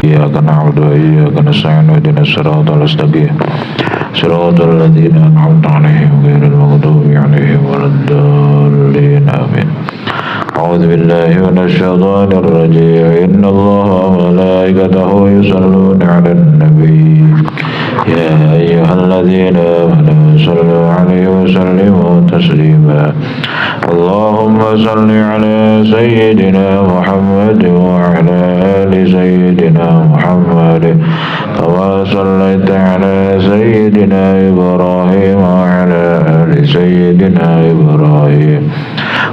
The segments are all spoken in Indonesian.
إياك نعبد وإياك نستعين اهدنا الصراط المستقيم صراط الذين أنعمت عليهم غير المغضوب عليهم ولا الضالين آمين. أعوذ بالله من الشيطان الرجيم. إن الله وملائكته يصلون على النبي يا أيها الذين آمنوا صلوا عليه وسلموا تسليما. اللهم صل على سيدنا محمد وعلى آل سيدنا محمد كما صليت على سيدنا إبراهيم وعلى آل سيدنا إبراهيم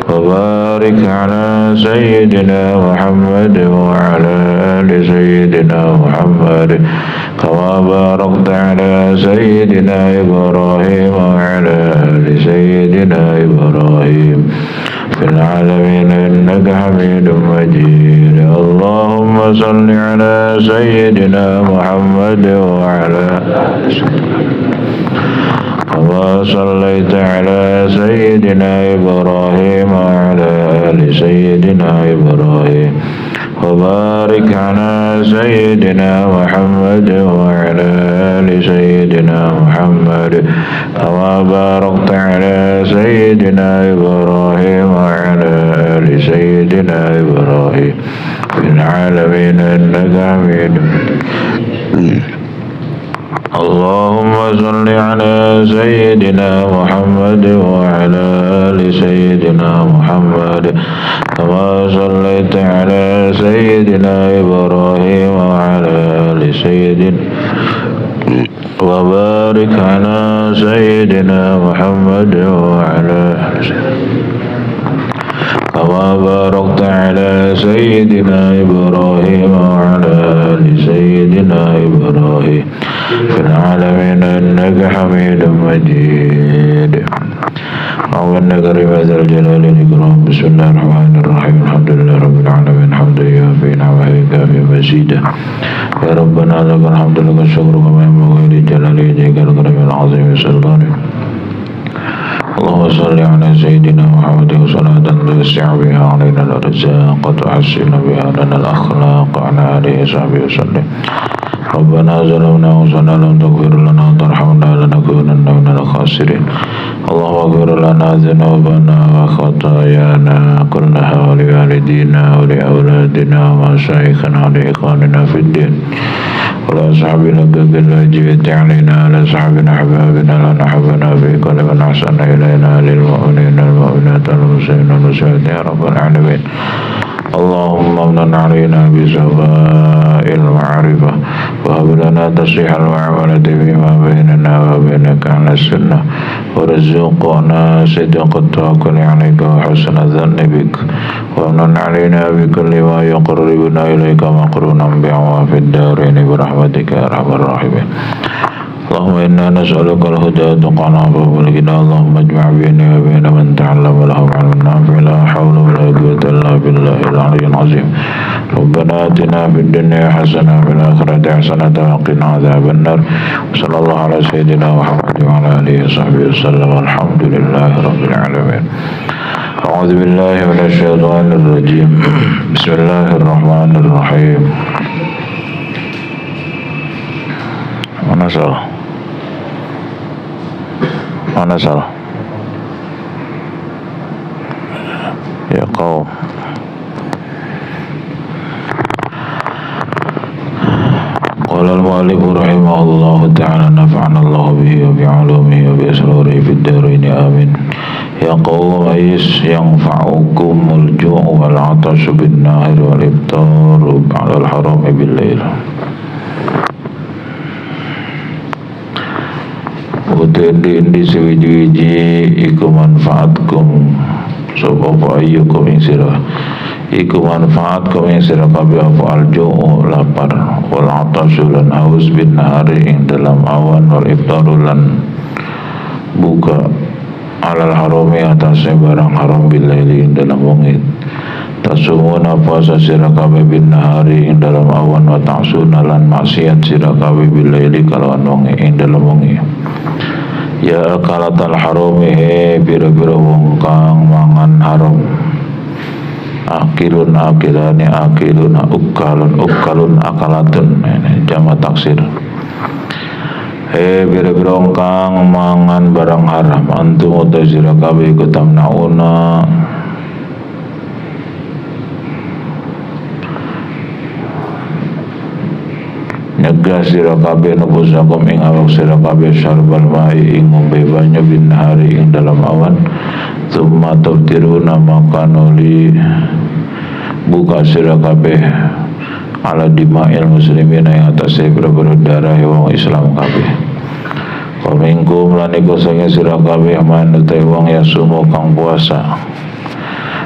وبارك على سيدنا محمد وعلى آل سيدنا محمد كما باركت على سيدنا إبراهيم وعلى آل سيدنا إبراهيم في العالمين إنك حميد مجيد. اللهم صل على سيدنا محمد وعلى كما صليت على سيدنا إبراهيم وعلى آل سيدنا إبراهيم وبارك على سيدنا محمد وعلى آل سيدنا محمد كما باركت على سيدنا إبراهيم وعلى آل سيدنا إبراهيم في العالمين إنك حميد مجيد. اللهم صل على سيدنا محمد وعلى آل سيدنا محمد كما صليت على سيدنا إبراهيم وعلى آل سيدنا وبارك على سيدنا محمد وعلى آل كما باركت على سيدنا إبراهيم وعلى آل سيدنا إبراهيم في العالمين إنك حميد مجيد. أعوذ كريم ذا الجلال والإكرام. بسم الله الرحمن الرحيم. الحمد لله رب العالمين حمدا يوافي نعمه كافي مزيدا. يا ربنا لك الحمد لك الشكر كما ينبغي لجلال وجهك الكريم العظيم سلطانه. اللهم صل على سيدنا محمد صلاة توسع بها علينا الأرزاق وتحسن بها لنا الأخلاق وعلى آله وصحبه وسلم. ربنا ظلمنا أنفسنا لم تغفر لنا وترحمنا لنكونن من الخاسرين. اللهم اغفر لنا ذنوبنا وخطايانا كلها ولوالدينا ولأولادنا ومشايخنا ولإخواننا في الدين ولأصحابنا بالواجبة علينا لأصحابنا أحبابنا لنا حبنا في كل من أحسن إلينا للمؤمنين والمؤمنات والمسلمين والمسلمات يا رب العالمين. اللهم امن علينا بسواء المعرفة وهب لنا تصحيح المعاملة فيما بيننا وبينك على السنة ورزقنا صدق التوكل عليك وحسن الظن بك وامن علينا بكل ما يقربنا إليك مقرونا بعواف الدارين برحمتك يا أرحم الراحمين. اللهم إنا نسألك الهدى والتقى والعفاف والغنى. اللهم اجمع بيني وبين من تعلم له علم نافع. لا حول ولا قوة إلا بالله العلي العظيم. ربنا آتنا في الدنيا حسنة وفي الآخرة حسنة وقنا عذاب النار. وصلى الله على سيدنا محمد وعلى آله وصحبه وسلم. والحمد لله رب العالمين. أعوذ بالله من الشيطان الرجيم. بسم الله الرحمن الرحيم. Mana salah? Ya kaum. Qala al-mu'allif rahimahullah ta'ala nafa'ana Allah bihi wa bi'ulumihi wa bi'asrarihi fid dharain amin. Ya qaum yanfa'ukumul ju' wal 'atash bin nahar wal iftar 'ala al-haram bil lail. Utendi sewiji-wiji iku manfaatkum sapa ayyukum ing sira iku manfaatkum ing sira kabeh apa alju'u lapar wal atashu lan haus bin nahari ing dalam awan wal iftaru lan buka alal harami atase barang haram billaili ing dalam wengi tasumuna puasa sira kabeh bin nahari ing dalam awan wa ta'suna lan maksiat sira kabeh billaili kalawan wengi ing dalam wengi. Ya akalatal harami bira-bira wong kang mangan haram akilun akilani akilun ukalun ukalun akalatun. Ini jama taksir. Bira-bira kang mangan barang haram antum utasira kabeh kutamnauna nyegah sira kabeh nubusakum ing awak sira kabeh syarbal ma'i ing ngombe banyu bin hari ing dalam awan tsumma taftiruna maka nuli buka sira kabeh ala dima'il muslimin yang atas berbara darah wong Islam kabeh. Komingkum lan iku sange sira kabeh man utai wong ya sumo kang puasa.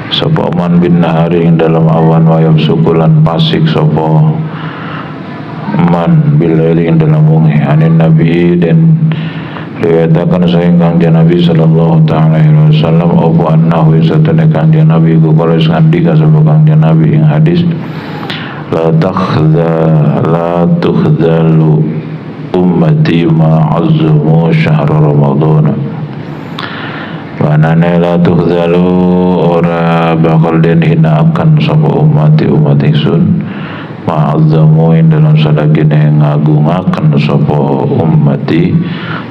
Sapa man bin nahari ing dalam awan wayab sukulan pasik sapa man bilaili ing dalam wengi anin nabi dan riwayataken saking Kanjeng Nabi sallallahu taala alaihi wasallam apa annahu satana Kanjeng Nabi ku kala ngandika sapa Kanjeng Nabi ing hadis la tukhzalu ummati ma'azzumu syahr Ramadan. Manane la tukhzalu ora bakal den hinaakan sapa umat ingsun ma'azzamu ing dalam sadagine ngagungaken sapa ummati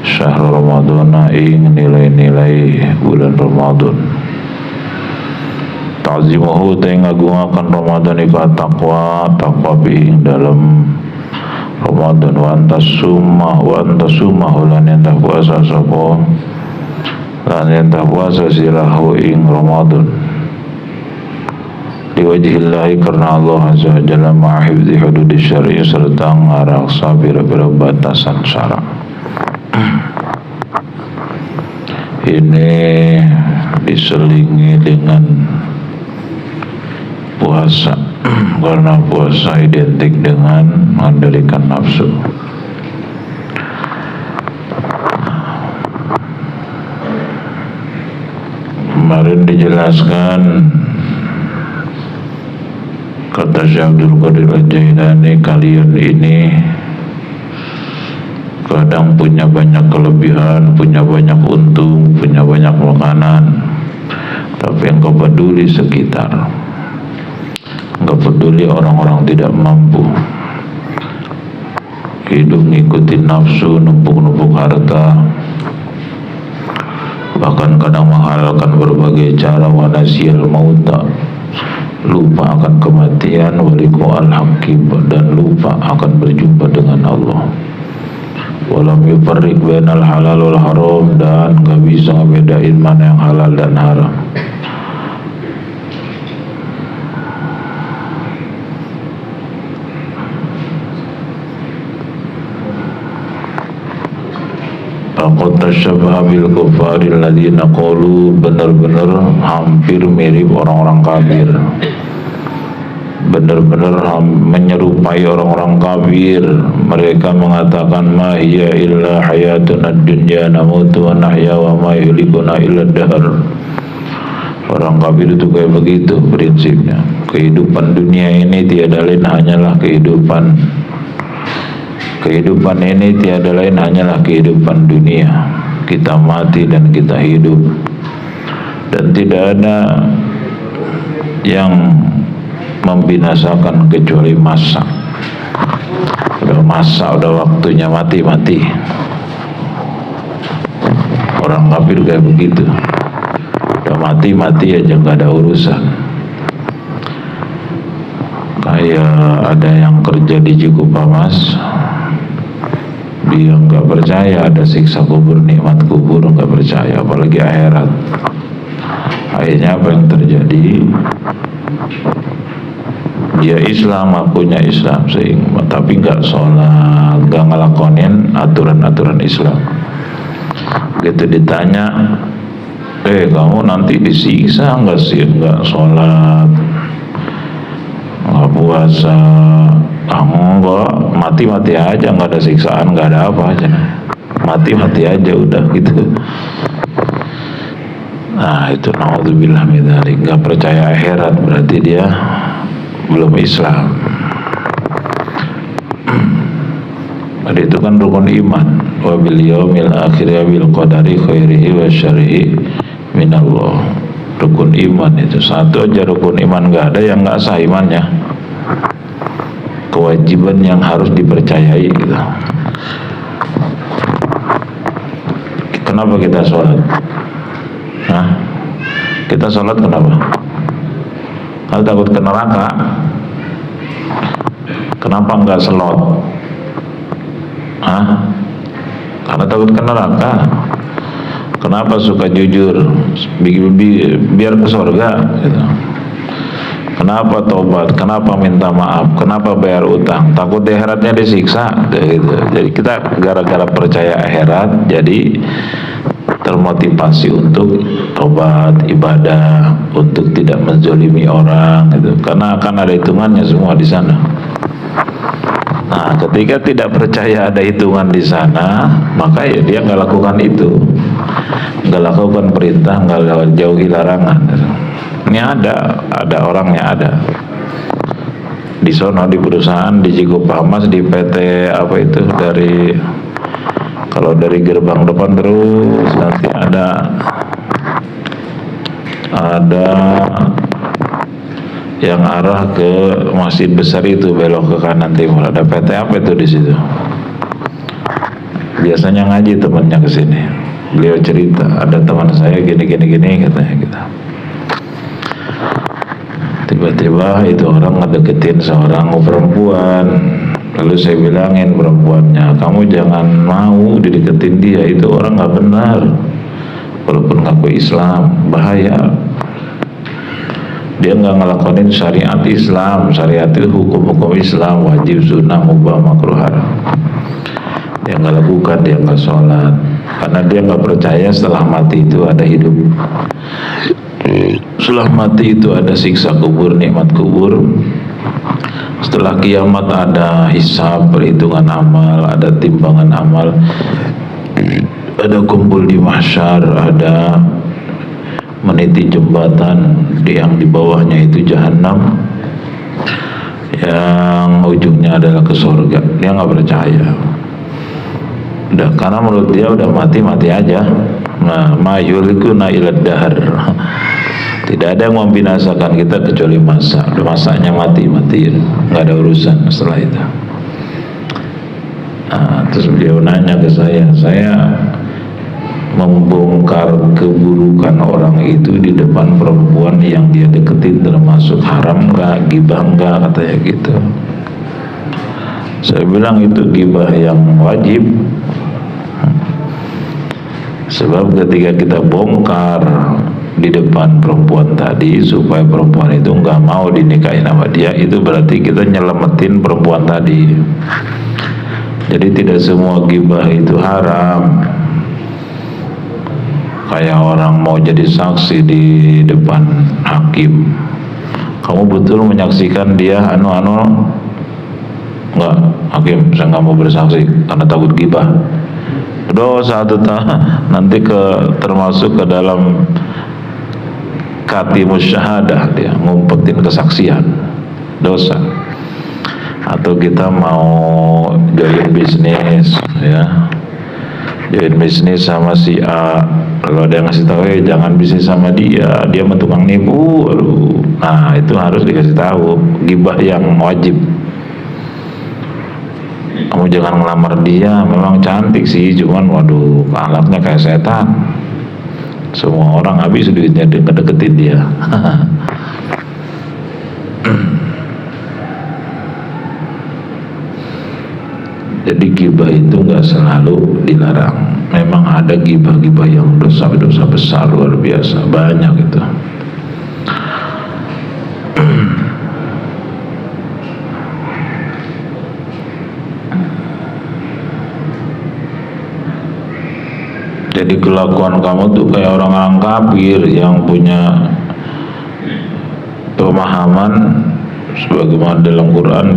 syahr Ramadan ing nilai-nilai bulan Ramadan. Ta'zimuhu ta ngagungaken Ramadan iku taqwa ing dalam Ramadan wa antasumah lan yen puasa sapa lan yen puasa sirahu ing Ramadan liwajhillahi karena Allah azza wa jalla ma'hifdhi hududi syar'i serta ngaraksa bira-bira batasan syara'. Ini diselingi dengan puasa karena puasa identik dengan mengendalikan nafsu. Kemarin dijelaskan kata Syekh Abdul Qadir Al-Jailani, kalian ini kadang punya banyak kelebihan, punya banyak untung, punya banyak makanan, tapi enggak peduli sekitar, enggak peduli orang-orang tidak mampu, hidup ngikutin nafsu, numpuk-numpuk harta, bahkan kadang menghalalkan berbagai cara, wanasiyal mauta, lupa akan kematian, waliku al-haqib, dan lupa akan berjumpa dengan Allah. Walam yufarriq bainal halal wal haram, dan gak bisa ngebedain mana yang halal dan haram. Faqad tashabbaha bil kuffari alladziina qalu, benar-benar hampir mirip orang-orang kafir, benar-benar menyerupai orang-orang kafir. Mereka mengatakan ma hiya illa hayatuna dunya namutu wa nahya wa ma yuhlikuna illa dahr. Orang kafir itu kayak begitu prinsipnya. Kehidupan dunia ini tiada lain hanyalah kehidupan. Kehidupan ini tiada lain hanyalah kehidupan dunia. Kita mati dan kita hidup, dan tidak ada yang membinasakan kecuali masa. Udah masa, udah waktunya mati. Orang kafir kayak begitu, udah mati aja nggak ada urusan. Kayak ada yang kerja di Cikupamas, dia nggak percaya ada siksa kubur, nikmat kubur, nggak percaya, apalagi akhirat. Akhirnya apa yang terjadi? Dia Islam, akunya Islam, sehingga tapi nggak sholat, nggak ngelakonin aturan-aturan Islam. Gitu ditanya, kamu nanti disiksa nggak sih? Nggak sholat, nggak puasa, enggak, mati aja, nggak ada siksaan, nggak ada apa aja, mati aja udah gitu. Nah itu naudzubillah min dzalik, nggak percaya akhirat, berarti dia belum Islam. Ada itu kan rukun iman, wa bil yaumil akhir wa bil qadari khairihi wa syarrihi minallah. rukun iman itu. Satu aja rukun iman nggak ada, yang nggak sah imannya. Kewajiban yang harus dipercayai gitu. Kenapa kita sholat? Hah? Kita sholat kenapa? Kalau takut ke neraka. Kenapa nggak selot? Hah? Karena takut ke neraka. Kenapa suka jujur? Biar ke surga gitu. Kenapa tobat? Kenapa minta maaf? Kenapa bayar utang? Takut di akhiratnya disiksa gitu. Jadi kita gara-gara percaya akhirat, jadi termotivasi untuk tobat, ibadah, untuk tidak menzolimi orang gitu. Karena akan ada hitungannya semua di sana. Nah, ketika tidak percaya ada hitungan di sana, maka ya dia nggak lakukan itu, nggak lakukan perintah, nggak jauhi larangan. Ini ada orangnya, ada di sono, di perusahaan, di Cikupamas, di PT apa itu, dari kalau dari gerbang depan terus nanti ada yang arah ke masjid besar itu, belok ke kanan timur, ada PT apa itu di situ. Biasanya ngaji temannya ke sini. Beliau cerita, ada teman saya gini katanya gitu. Tiba-tiba itu orang ngedeketin seorang perempuan. Lalu saya bilangin perempuannya, kamu jangan mau dideketin dia, itu orang nggak benar. Walaupun ngaku Islam, bahaya. Dia nggak ngelakonin syariat Islam. Syariat itu hukum-hukum Islam, wajib, sunnah, mubah, makruh, haram. Dia nggak lakukan, dia nggak sholat, karena dia nggak percaya setelah mati itu ada hidup, setelah mati itu ada siksa kubur, nikmat kubur, setelah kiamat ada hisab, perhitungan amal, ada timbangan amal, ada kumpul di mahsyar, ada meniti jembatan yang di bawahnya itu jahanam, yang ujungnya adalah ke surga. Dia nggak percaya. Udah, karena menurut dia udah mati aja. Nah, ma yulikuna ilad dahar. Tidak ada yang membinasakan kita kecuali masa. Udah masanya matiin, nggak ada urusan setelah itu. Nah, terus beliau nanya ke saya membongkar keburukan orang itu di depan perempuan yang dia deketin termasuk haram nggak, gibah nggak, katanya gitu. Saya bilang itu gibah yang wajib. Sebab ketika kita bongkar di depan perempuan tadi supaya perempuan itu nggak mau dinikahin sama dia, itu berarti kita nyelamatin perempuan tadi. Jadi tidak semua gibah itu haram. Kayak orang mau jadi saksi di depan hakim, kamu betul menyaksikan dia enggak, hakim, saya nggak mau bersaksi karena takut gibah. Dosa itu nanti termasuk ke dalam katimus syahadah, dia ngumpetin kesaksian, dosa. Atau kita mau join bisnis, ya, join bisnis sama si A, kalau ada yang ngasih tahu, jangan bisnis sama dia mah tukang nipu, aduh. Nah, itu harus dikasih tahu, gibah yang wajib. Kamu jangan ngelamar dia, memang cantik sih, cuman waduh, akhlaknya kayak setan. Semua orang habis duitnya dia ngedeketin dia. Jadi gibah itu nggak selalu dilarang. Memang ada gibah-gibah yang dosa-dosa besar luar biasa, banyak itu. Jadi kelakuan kamu tuh kayak orang-orang kafir yang punya pemahaman sebagaimana dalam Quran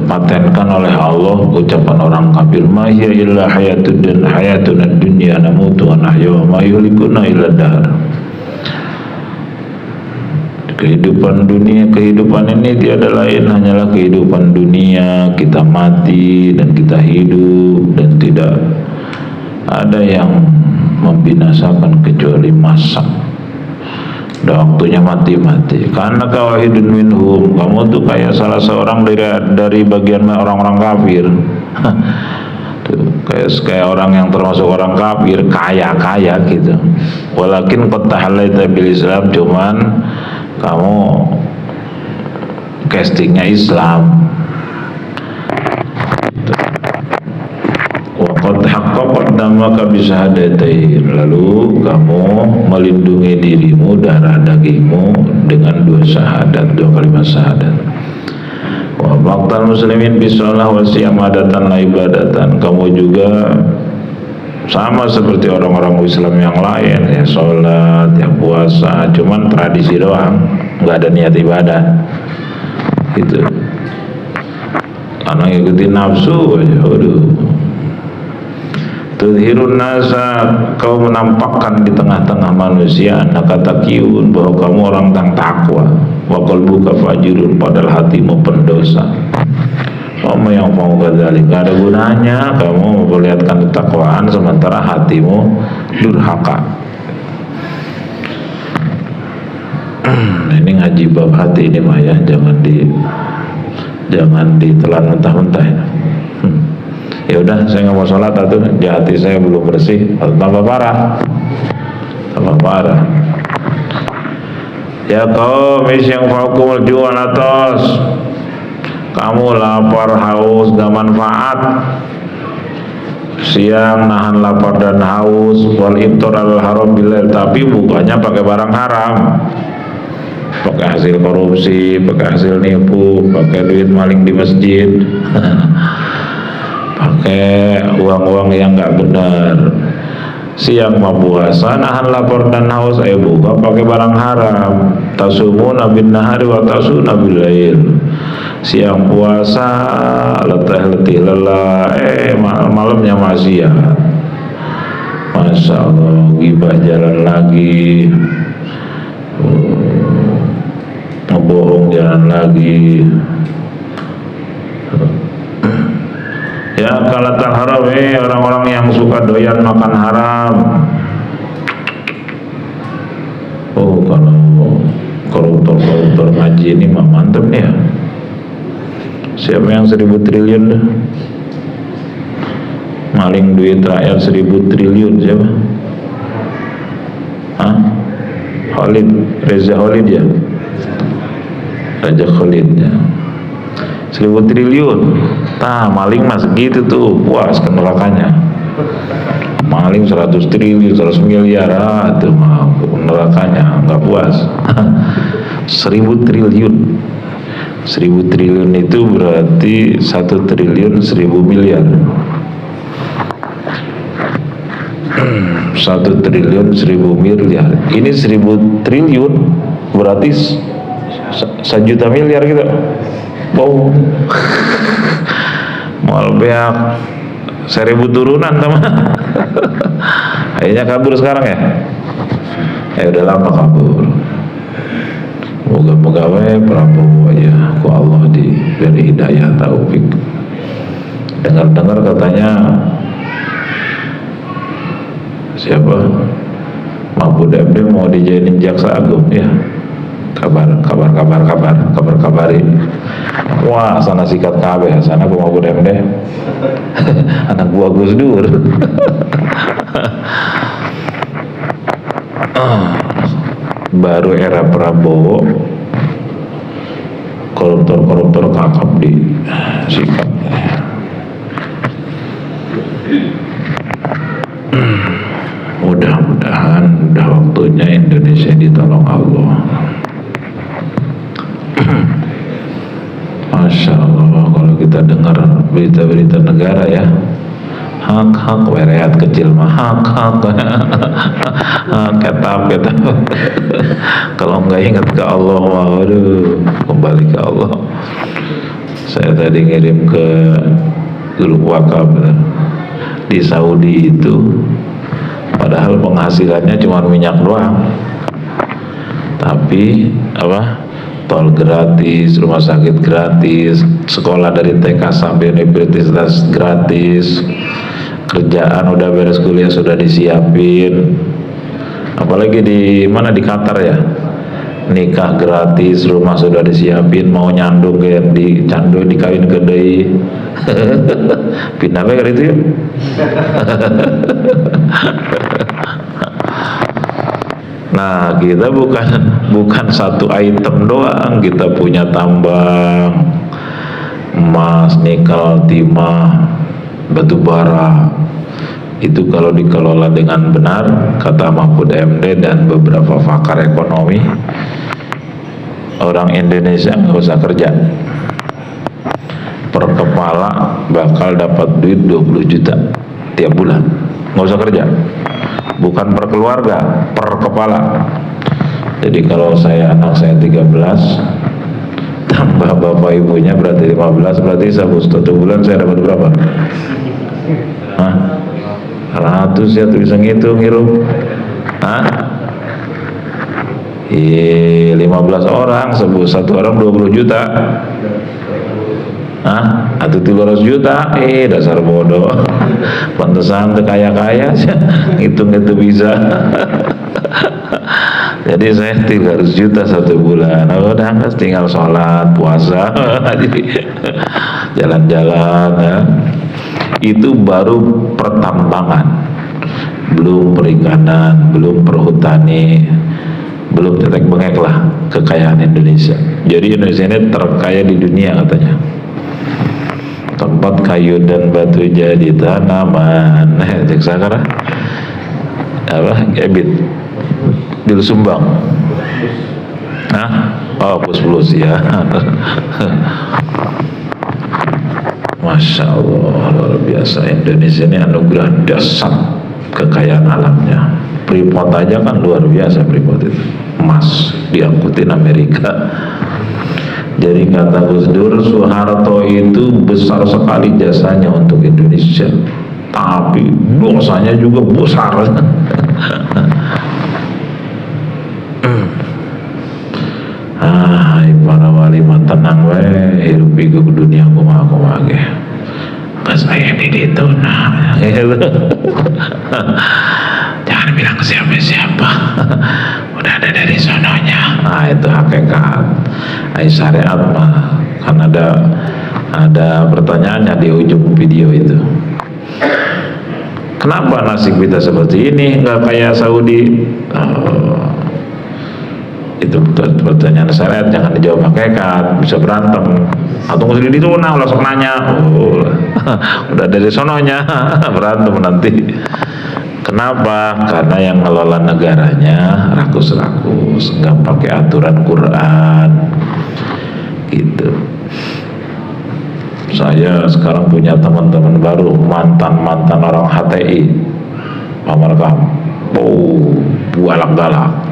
patenkan oleh Allah ucapan orang kafir, ma hiya illa hayatuna dunya namutu wa nahya wa ma yuhlikuna illa dahr. Kehidupan dunia, kehidupan ini tiada lain hanyalah kehidupan dunia, kita mati dan kita hidup, dan tidak ada yang membinasakan kecuali masak. Udah waktunya mati-mati. Karena kawahidun minhum, kamu tuh kayak salah seorang dari bagian orang-orang kafir. Tuh, kayak orang yang termasuk orang kafir, kaya gitu. Walakin qad tahalaita bil Islam, cuman kamu castingnya Islam. Waqad haqqaqat damaka bisyahadatain, lalu kamu melindungi dirimu, darah dagingmu dengan dua syahadat, dua kalimat syahadat. Wa baqtal muslimin bisalah wa siyamadatan la ibadatan, kamu juga sama seperti orang-orang Islam yang lain, ya sholat, ya puasa, cuman tradisi doang, nggak ada niat ibadah gitu, karena ngikutin nafsu aja. Waduh. Tudhirun nasa, kau menampakkan di tengah-tengah manusia annaka taqiyun, bahwa kamu orang yang takwa, wa qalbuka fajirun, padahal hatimu pendosa. Kamu yang mau kadzalik, gak ada gunanya kamu memperlihatkan ketakwaan sementara hatimu durhaka. Ini ngaji bab hati ini mah ya, jangan ditelan mentah-mentah ya. Ya udah, saya nggak mau sholat atau di hati saya belum bersih, tambah parah. Ya kaum yang faukumul ju'al atas, kamu lapar haus gak manfaat, siang nahan lapar dan haus, wal iftar al haram bilal, tapi bukanya pakai barang haram, pakai hasil korupsi, pakai hasil nipu, pakai duit maling di masjid. Pakai uang-uang yang nggak benar. Siang mau puasa, nahan lapar dan haus, ayo buka pakai barang haram. Tasumuna bin nahari wa tasuna bil lail. Siang puasa, letih lelah, malamnya maksiat. Masya Allah, gibah jalan lagi, ngebohong jalan lagi. Ya kalatal haram, orang-orang yang suka doyan makan haram. Oh, kalau koruptor ngaji ini mah mantep nih ya. Siapa yang 1000 triliun dah? Maling duit rakyat 1000 triliun siapa? Hah? Reza Khalid ya? Raja Khalid ya. 1000 triliun. Nah, maling mas gitu tuh, puas ke nerakanya. Maling 100 triliun, 100 miliar, itu mah nerakanya nggak puas. 1000 triliun. 1000 triliun itu berarti 1 triliun 1000 miliar. 1 triliun 1000 miliar. Ini 1000 triliun berarti 1 juta miliar gitu. Wow. Mal beak 1000 turunan teman. Akhirnya kabur sekarang ya. Udah lama kabur. Moga-moga Prabowo aja ku Allah diberi hidayah taufik. Dengar-dengar katanya siapa? Mahfud MD mau dijadiin jaksa agung ya. Kabari. Wah, sana sikat KB, sana gua Mahfud MD. Anak gua Gus Dur. Baru era Prabowo, koruptor kakap di sikat. Mudah-mudahan udah waktunya Indonesia ditolong Allah. Masya Allah, kalau kita dengar berita-berita negara ya, hak weret kecil mah hak ketap kalau nggak ingat ke Allah, waduh, kembali ke Allah. Saya tadi ngirim ke grup wakaf di Saudi itu, padahal penghasilannya cuma minyak doang, tapi tol gratis, rumah sakit gratis, sekolah dari TK sampai universitas gratis, kerjaan udah beres, kuliah sudah disiapin, apalagi di mana, di Qatar ya, nikah gratis, rumah sudah disiapin, mau nyandung kayak di candu dikawin kedai pindah ke itu ya. Nah, kita bukan satu item doang, kita punya tambang emas, nikel, timah, batu bara. Itu kalau dikelola dengan benar, kata Mahfud MD dan beberapa pakar ekonomi, orang Indonesia nggak usah kerja, per kepala bakal dapat duit 20 juta tiap bulan, nggak usah kerja. Bukan per keluarga, per kepala. Jadi kalau anak saya 13, tambah bapak ibunya berarti 15, berarti satu bulan saya dapat berapa? Hah? 100 ya, tuh bisa ngitung, hirup. Hah? 15 orang, satu orang 20 juta. Hah? Atau 300 juta? Dasar bodoh. Pantesan tuh kaya-kaya aja, ngitung itu bisa. Jadi saya 300 juta satu bulan. Udah tinggal sholat, puasa, jalan-jalan ya. Itu baru pertambangan, belum perikanan, belum perhutani, belum tetek bengek lah kekayaan Indonesia. Jadi Indonesia ini terkaya di dunia katanya. Tempat kayu dan batu jadi tanaman. Cek sakara apa? Ebit Dil Sumbang. Hah? Oh, plus ya. Masya Allah, luar biasa. Indonesia ini anugerah dasar kekayaan alamnya. Freeport aja kan luar biasa, Freeport itu emas diangkutin Amerika. Jadi kata Gus Dur, Soeharto itu besar sekali jasanya untuk Indonesia, tapi dosanya juga besar. Para wali mah tenang we, hirup pikuk dunia kumaha ge. Pas aya di ditu nah. Jangan bilang ke siapa-siapa. Udah ada dari sononya. Nah, itu hakikat. Syariat mah kan ada pertanyaannya di ujung video itu. Kenapa nasib kita seperti ini, nggak kayak Saudi? Itu pertanyaan syariat, jangan dijawab hakikat, bisa berantem. Atau mesti dituna, langsung nanya. Udah dari sononya berantem nanti. Kenapa? Karena yang ngelola negaranya rakus-rakus, nggak pakai aturan Quran, gitu. Saya sekarang punya teman-teman baru, mantan orang HTI, pamerkam, bualak-galak.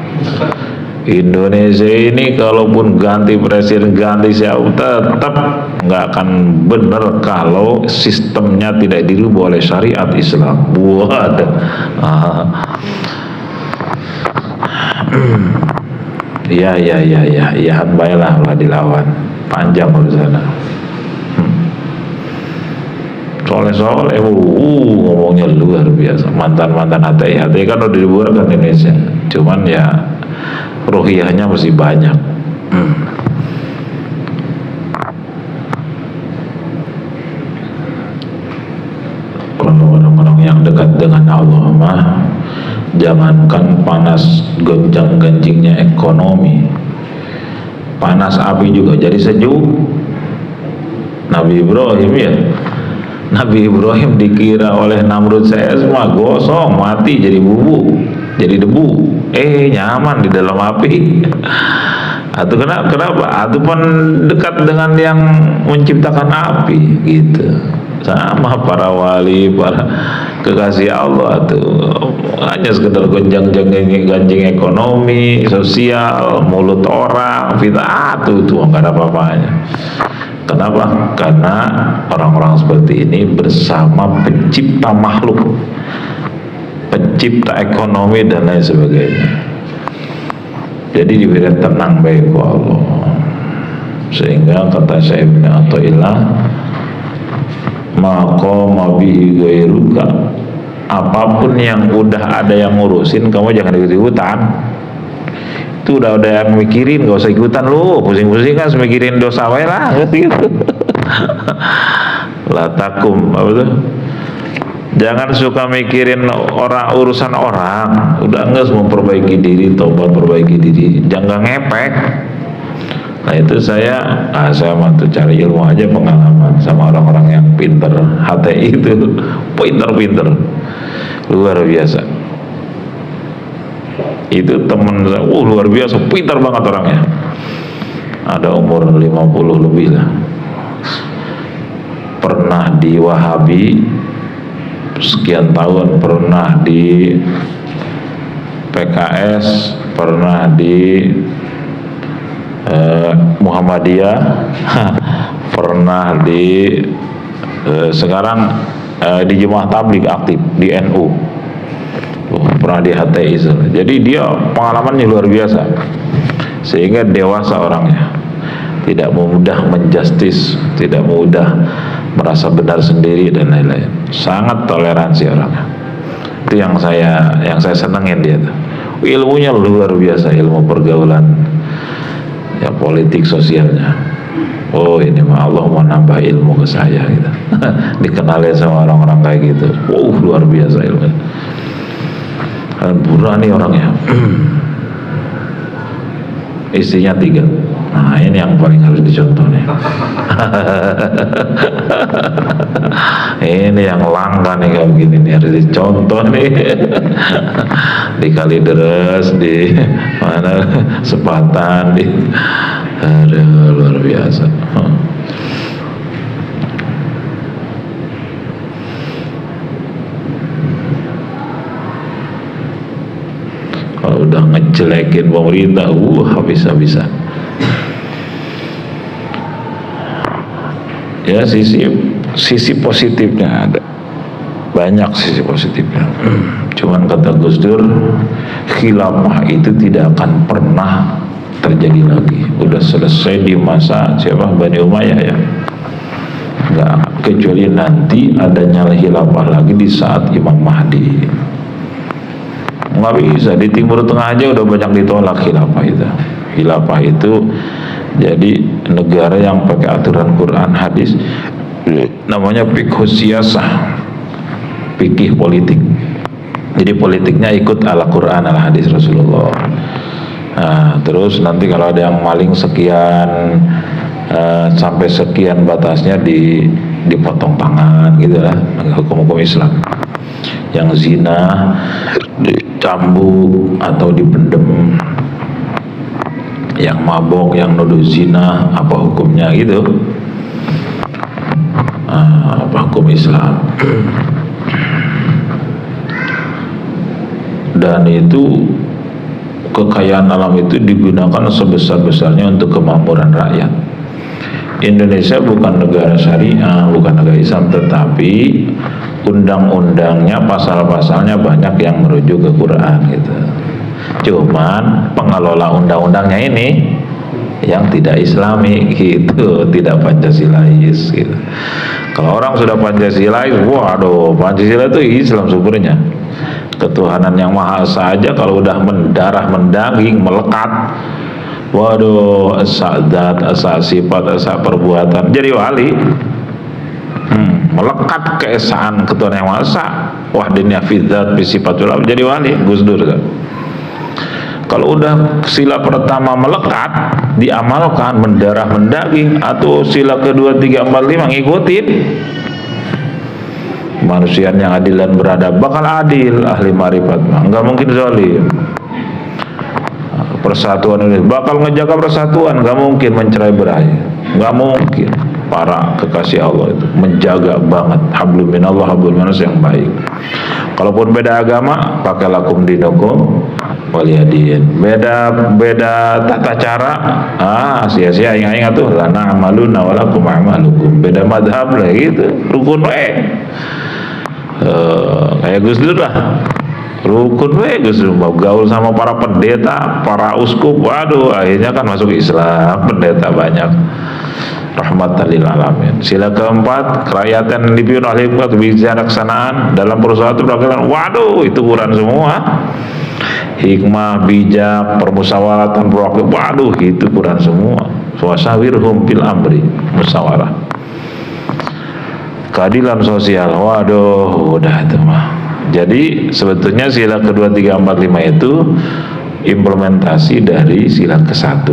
Indonesia ini kalaupun ganti presiden, ganti siapa, tetap nggak akan benar kalau sistemnya tidak dirubah oleh syariat Islam. Buat ya baiklah lah dilawan, panjang urusannya. Soleh ngomongnya luar biasa. Mantan HTI kan udah dibubarkan Indonesia, cuman ya ruhiyahnya masih banyak. Kalau orang-orang yang dekat dengan Allah mah, jangankan panas gonjang-ganjingnya ekonomi, panas api juga jadi sejuk. Nabi Ibrahim dikira oleh Namrud CS mah gosong, mati jadi bubuk, jadi debu. Nyaman di dalam api. Atau kenapa? Atau pun dekat dengan yang menciptakan api, gitu. Sama para wali, para kekasih Allah tuh hanya sekedar ganjing ekonomi, sosial, mulut orang, fitnah tuh nggak ada apa-apanya. Kenapa? Karena orang-orang seperti ini bersama pencipta makhluk, pencipta ekonomi dan lain sebagainya. Jadi diberi tenang baik Allah. Sehingga kata Syekh Ibnu Athaillah, maqama bihi ghairuka, apapun yang udah ada yang ngurusin kamu jangan ikut-ikutan. Itu udah ada yang mikirin, gak usah ikutan lu, pusing-pusing kan mikirin dosa wae lah gitu. Latakum apa tuh? Jangan suka mikirin urusan orang, udah enggak memperbaiki diri, tobat perbaiki diri, jangan ngepek. Nah itu saya mah tuh cari ilmu aja, pengalaman sama orang-orang yang pinter, HTI itu pinter luar biasa. Itu temen saya, luar biasa, pintar banget orangnya. Ada umur 50 lebih lah. Pernah di Wahabi sekian tahun, pernah di PKS, pernah di Muhammadiyah, pernah di sekarang di Jemaah Tabligh aktif di NU. Pernah di HTI. Jadi dia pengalamannya luar biasa, sehingga dewasa orangnya, tidak mudah menjustis, tidak mudah merasa benar sendiri dan lain-lain, sangat toleransi orangnya. Itu yang saya senengin dia tuh. Ilmunya luar biasa, ilmu pergaulan ya, politik sosialnya. Oh ini mah Allah mau nambah ilmu ke saya gitu. Dikenalin sama orang-orang kayak gitu. Luar biasa ilmunya. Berani orangnya. Istrinya 3. Nah ini yang paling harus dicontoh nih. Ini yang langka nih kalau begini nih, harus dicontoh nih. Di Kalideres, di mana Sepatan, di luar biasa. Kalau udah ngejelekin pemerintah, habis-habisan. Ya sisi positifnya ada, banyak sisi positifnya. Cuman kata Gus Dur, khilafah itu tidak akan pernah terjadi lagi. Udah selesai di masa siapa, Bani Umayyah ya. Enggak, kecuali nanti adanya khilafah lagi di saat Imam Mahdi. Nggak bisa, di Timur Tengah aja udah banyak ditolak khilafah itu. Khilafah itu jadi negara yang pakai aturan Quran hadis, namanya fikih siyasah, fikih politik. Jadi politiknya ikut ala Quran ala hadis Rasulullah. Nah, terus nanti kalau ada yang maling sekian sampai sekian batasnya dipotong tangan gitu lah, hukum-hukum Islam. Yang zina dicambuk atau dipendem, yang mabok, yang nuduh zina, apa hukumnya gitu, apa hukum Islam. Dan itu kekayaan alam itu digunakan sebesar-besarnya untuk kemakmuran rakyat. Indonesia bukan negara syariah, bukan negara Islam, tetapi undang-undangnya, pasal-pasalnya banyak yang merujuk ke Quran gitu. Cuman pengelola undang-undangnya ini yang tidak Islami gitu, tidak Pancasilais gitu. Kalau orang sudah Pancasilais, waduh, Pancasila itu Islam sumbernya. Ketuhanan yang Maha Esa aja kalau udah mendarah mendaging melekat, waduh, asa zat, asa sifat, asa perbuatan, jadi wali. Melekat keesaan ketuhanan yang Maha Esa, wahdiniyah fi dzat fi sifatul, jadi wali. Gus Dur kan. Kalau udah sila pertama melekat, diamalkan, mendarah mendaging, atau sila kedua, 3, 4, 5 ngikutin, manusia yang adil dan beradab bakal adil, ahli marifat mah nggak mungkin zalim. Persatuan ini bakal ngejaga persatuan, nggak mungkin mencerai berai, nggak mungkin. Para kekasih Allah itu menjaga banget hablum minallah hablum minas yang baik. Kalaupun beda agama, pakai lakum dinukum waliyadin. Beda tata cara, sia-sia ingat tuh, lana amaluna walakum amalukum. Beda madhab lah gitu, rukun kayak Gus Dur lah, rukun Gus Dur mau gaul sama para pendeta, para uskup, waduh, akhirnya kan masuk Islam, pendeta banyak. rahmatan lil alamin. Sila keempat, kerakyatan yang dipimpin oleh hikmat bijaksanaan dalam perusahaan itu beragam. Waduh, itu Quran semua. Hikmah, bijak, permusyawaratan, berwakil. Waduh, itu Quran semua. Wasawirhum fil amri, musyawarah. Keadilan sosial. Waduh, udah itu mah. Jadi sebetulnya sila kedua, tiga, empat, lima itu implementasi dari sila ke-1.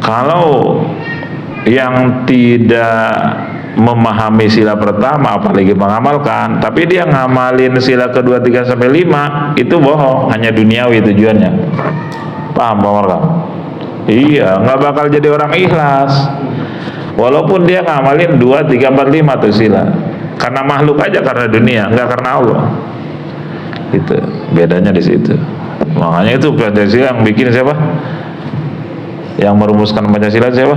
Kalau yang tidak memahami sila pertama apalagi mengamalkan, tapi dia ngamalin sila kedua, tiga, sampai 5, itu bohong, hanya duniawi tujuannya. Paham Pak Markam? Iya, nggak bakal jadi orang ikhlas walaupun dia ngamalin 2, 3, 4, 5 tuh sila, karena makhluk aja, karena dunia, nggak karena Allah. Itu bedanya di situ. Makanya itu Pancasila yang bikin siapa? Yang merumuskan Pancasila siapa?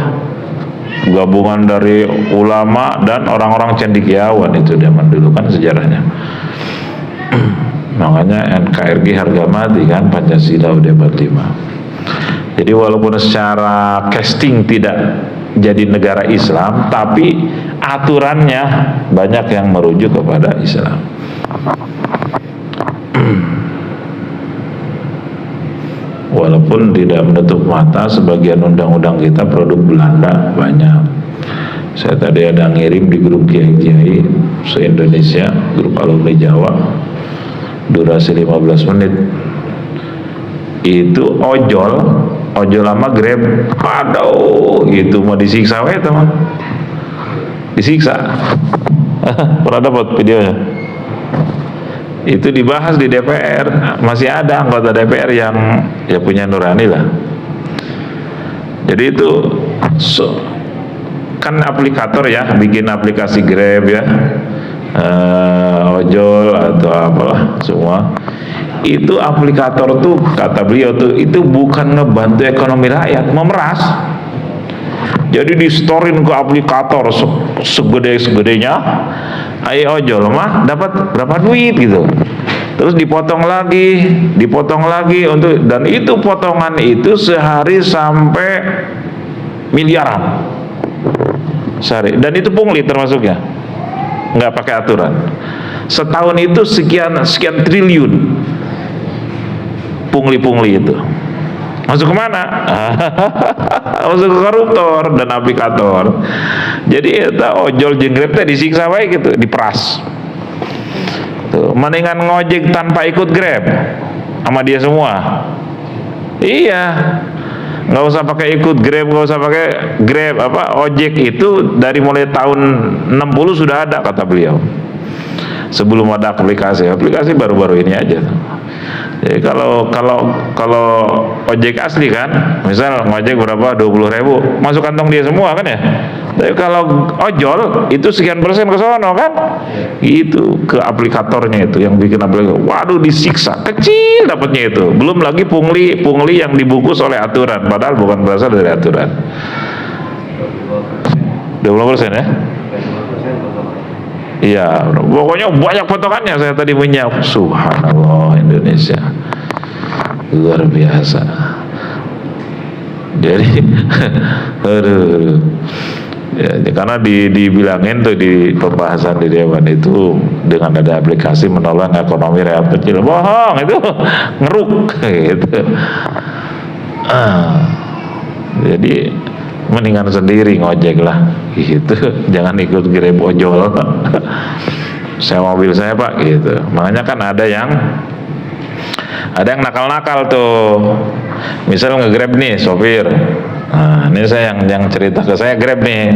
Gabungan dari ulama dan orang-orang cendekiawan itu zaman dulu kan sejarahnya. Makanya NKRI harga mati kan, Pancasila udah 45. Jadi walaupun secara casting tidak jadi negara Islam, tapi aturannya banyak yang merujuk kepada Islam. Walaupun tidak menutup mata, sebagian undang-undang kita produk Belanda banyak. Saya tadi ada ngirim di grup kiai-kiai se-Indonesia, grup alumni Jawa, durasi 15 menit. Itu ojol sama Grab. Aduh, itu mau disiksa we teman. Disiksa. Pernah dapat videonya? Itu dibahas di DPR, masih ada anggota DPR yang ya punya nurani lah. Jadi itu kan aplikator ya, bikin aplikasi Grab ya, ojol atau apalah semua. Itu aplikator tuh kata beliau tuh itu bukan ngebantu ekonomi rakyat, memeras. Jadi di storein ke aplikator segede-segedenya. Ayo ojol mah dapat berapa duit gitu. Terus dipotong lagi untuk, dan itu potongan itu sehari sampai miliaran sehari, dan itu pungli termasuknya, nggak pakai aturan. Setahun itu sekian triliun pungli itu. Masuk kemana? Masuk ke koruptor dan aplikator. Jadi itu ojol jeung Grab teh disiksa wae gitu, diperas. Tuh, mendingan ngojek tanpa ikut Grab sama dia semua. Iya. Nggak usah pakai ikut Grab, nggak usah pakai Grab ojek itu dari mulai tahun 60 sudah ada kata beliau. Sebelum ada aplikasi baru-baru ini aja. Jadi kalau ojek asli kan, misal ngojek berapa 20.000 masuk kantong dia semua kan ya. Tapi kalau ojol itu sekian persen ke sono kan, itu ke aplikatornya itu yang bikin aplikasi. Waduh, disiksa kecil dapatnya itu. Belum lagi pungli yang dibungkus oleh aturan, padahal bukan berasal dari aturan. 20% ya. Iya, pokoknya banyak potongannya. Saya tadi menyiap. Subhanallah, Indonesia luar biasa. Jadi, aduh. Ya, karena dibilangin tuh di pembahasan di Dewan itu dengan ada aplikasi menolong ekonomi rakyat kecil. Bohong, itu ngeruk gitu. Jadi mendingan sendiri ngojek lah gitu, jangan ikut Grab ojol. Saya mobil saya Pak gitu. Makanya kan ada yang nakal-nakal tuh, misal nge-Grab nih sopir. Nah, ini saya yang cerita ke saya Grab nih.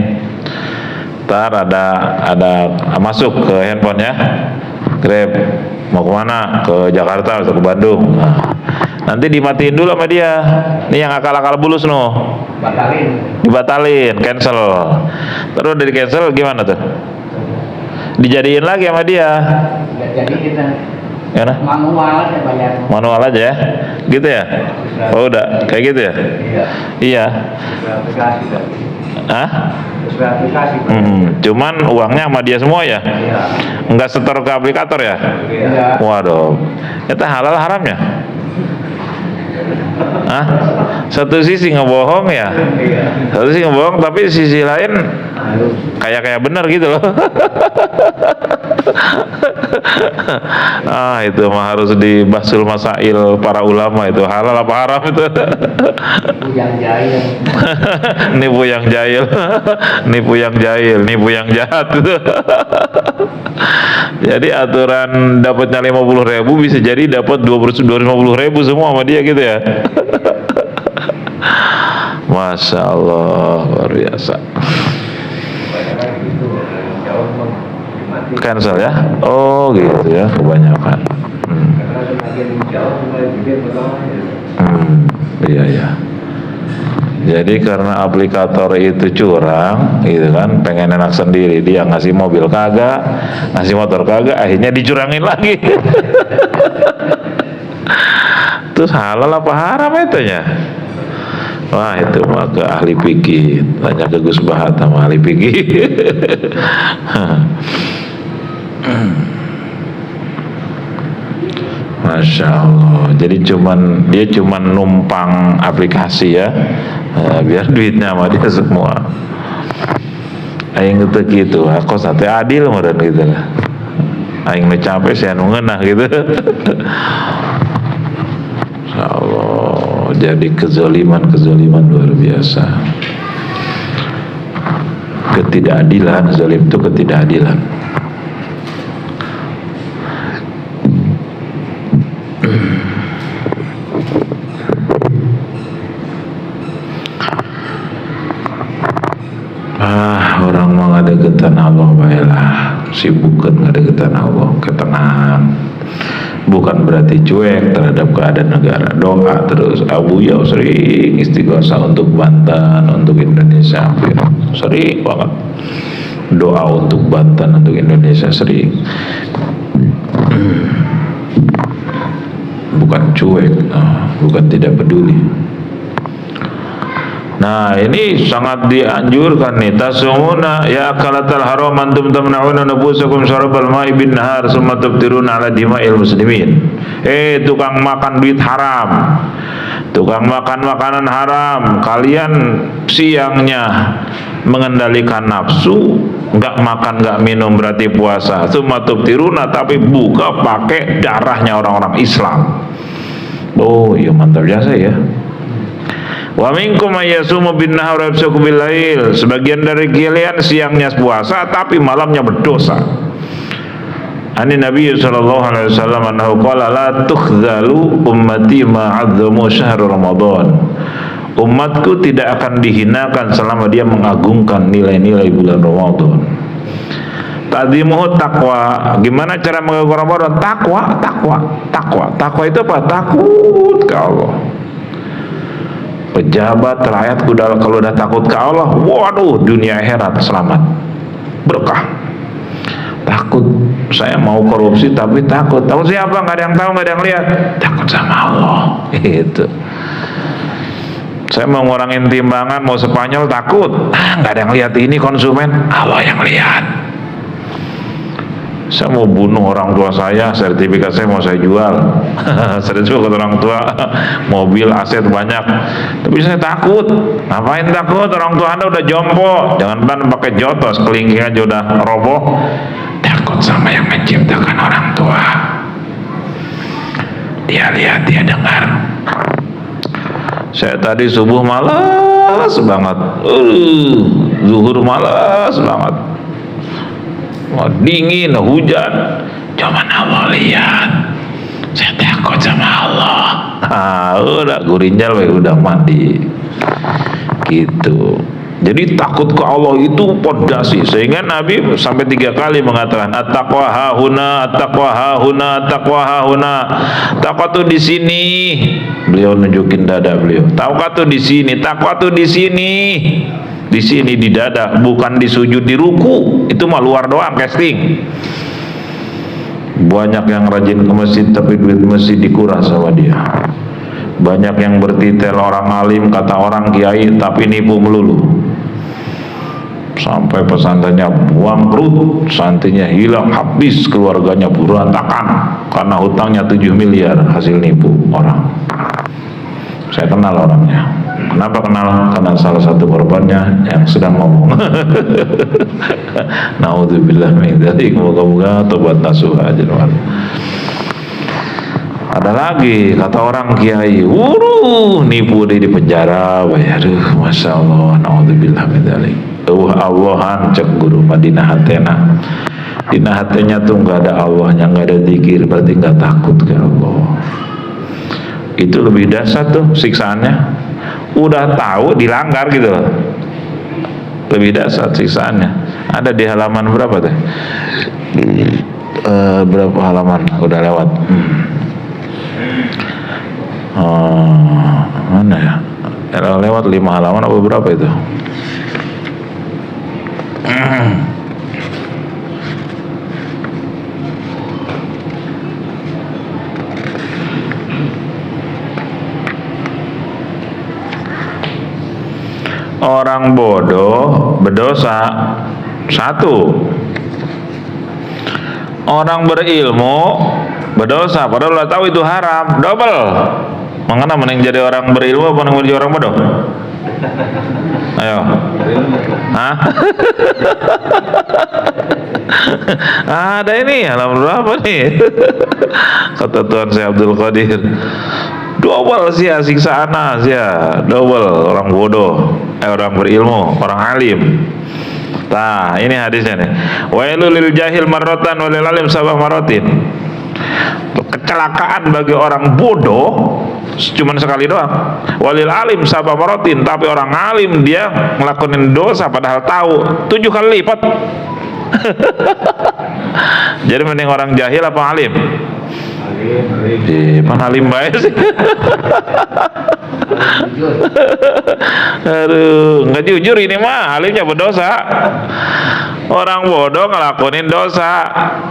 Ntar ada masuk ke handphone ya, Grab mau kemana, ke Jakarta atau ke Bandung. Nah, nanti dimatiin dulu sama dia. Ini yang akal-akal bulus noh. Dibatalin, cancel. Terus dari cancel gimana tuh? Dijadiin lagi sama dia. Jadi kita manual aja bayar. Manual aja ya? Gitu ya? Oh udah, kayak gitu ya? Iya. Aplikasi kan? Hah? Aplikasi. Cuman uangnya sama dia semua ya? Iya. Enggak setor ke aplikator ya? Iya. Waduh. Itu halal haramnya? Hah? Satu sisi ngebohong ya, satu sisi ngebohong, tapi di sisi lain kayak benar gitu loh. Itu mah harus dibasul masail para ulama, itu halal apa haram itu. Yang jahil. Nipu yang jahil, nipu yang jahil, nipu yang jahat itu. Jadi aturan dapatnya 50.000 bisa jadi dapat 250.000 semua sama dia gitu ya. Masya Allah, luar biasa. Cancel ya? Oh gitu ya, kebanyakan. Iya ya. Jadi karena aplikator itu curang, gitu kan, pengen enak sendiri, dia ngasih mobil kagak, ngasih motor kagak, akhirnya dicurangin lagi. Terus halal apa haram itunya? Wah itu mah ke ahli fikih, tanya ke Gus Bahat sama ahli fikih. Masya Allah. Jadi dia cuman numpang aplikasi ya, biar duitnya sama dia semua. Aing itu gitu, aku sate adil modern gitu lah. Aing capek saya nungenah gitu. Masya Allah, jadi kezaliman luar biasa. Ketidakadilan, zalim itu ketidakadilan. Orang mau ngadegetan Allah baiklah, sibukkan ngadegetan Allah, ketenang. Bukan berarti cuek terhadap keadaan negara. Doa terus. Abu Yau sering istighosah untuk Banten, untuk Indonesia, sering banget doa untuk Banten, untuk Indonesia, sering. Bukan cuek, bukan tidak peduli. Nah ini sangat dianjurkan nih. Tasumuna ya akalatal haram antum tamna'una nufusakum syarabal ma'i bin nahar summa taftiruna ala dima'il muslimin. Tukang makan duit haram, tukang makan makanan haram, kalian siangnya mengendalikan nafsu, nggak makan nggak minum berarti puasa. Summa taftiruna, tapi buka pakai darahnya orang-orang Islam. Oh iya mantap biasa ya. Wa minkum ayyasumu bin nahar wa yafsuku bil lail. Sebagian dari kalian siangnya puasa tapi malamnya berdosa. Ani Nabi sallallahu alaihi wasallam annahu qala la tukhzalu ummati ma 'azzamu syahr Ramadan. Umatku tidak akan dihinakan selama dia mengagungkan nilai-nilai bulan Ramadan. Ta'zimuhu taqwa. Gimana cara mengagungkan Ramadan? Takwa itu apa? Takut ke Allah. Pejabat, rakyat kalau udah takut ke Allah, waduh, dunia akhirat selamat, berkah. Takut, saya mau korupsi tapi takut siapa? Nggak ada yang tahu, nggak ada yang lihat. Takut sama Allah. Itu. Saya mau ngurangin timbangan, mau Spanyol, takut. Nggak ada yang lihat, ini konsumen, Allah yang lihat. Saya mau bunuh orang tua saya, sertifikat saya mau saya jual. Sertifikat orang tua, mobil, aset banyak. Tapi saya takut. Ngapain takut? Orang tua Anda udah jompo. Jangan pakai jotos, kelingking aja udah roboh. Takut sama yang menciptakan orang tua. Dia lihat, dia dengar. Saya tadi subuh malas banget. Zuhur malas banget. Dingin, hujan, cuman Allah lihat. Saya takut sama Allah. Udah gurinjal, udah mandi. Gitu. Jadi takut ke Allah itu pondasi. Sehingga Nabi sampai 3 kali mengatakan at-taqwa hahuna, at-taqwa hahuna, at-taqwa hahuna. Takwa tuh di sini. Beliau nunjukin dada beliau. Takwa tuh di sini, takwa tuh di sini. Di sini di dada, bukan di sujud, di ruku. Itu mah luar doang, casting. Banyak yang rajin ke masjid tapi duit masjid dikuras sama dia. Banyak yang bertitel orang alim, kata orang kiai, tapi nipu melulu. Sampai pesantrennya bangkrut, santrinya hilang, habis, keluarganya berantakan karena hutangnya 7 miliar hasil nipu orang. Saya kenal orangnya. Kenapa kenal? Karena salah satu korbannya yang sedang ngomong. Naudzubillah min dzalik. Moga-moga tobat nasuha aja. Ada lagi kata orang kiai, nipu dia di penjara, aduh, masya Allah, naudzubillah min dzalik. Allahan cek guru Madinah hatena. Dina hatenya tuh nggak ada Allahnya, nggak ada zikir, berarti nggak takut ke Allah. Itu lebih dahsyat tuh siksaannya. Udah tahu dilanggar gitu loh. Lebih dahsyat siksaannya. Ada di halaman berapa tuh? Berapa halaman? Udah lewat. Mana ya? Lewat 5 halaman apa berapa itu? Orang bodoh berdosa 1. Orang berilmu berdosa padahal udah tahu itu haram, double. Mengapa mending jadi orang berilmu apa mending jadi orang bodoh? Ayo. Hah? Ada ini halaman berapa nih? Kata Tuhan Syekh Abdul Qadir, double sih siksaan ya, double orang bodoh, orang berilmu, orang alim. Nah, ini hadisnya nih. Wailul lil jahil marratan walil alim sabah maratin. Kecelakaan bagi orang bodoh cuman sekali doang. Walil alim sabah maratin, tapi orang alim dia ngelakuin dosa padahal tahu 7 kali lipat. Jadi mending orang jahil apa alim? Alim baik sih. Aduh, nggak jujur ini mah, alimnya berdosa. Orang bodoh ngelakuin dosa.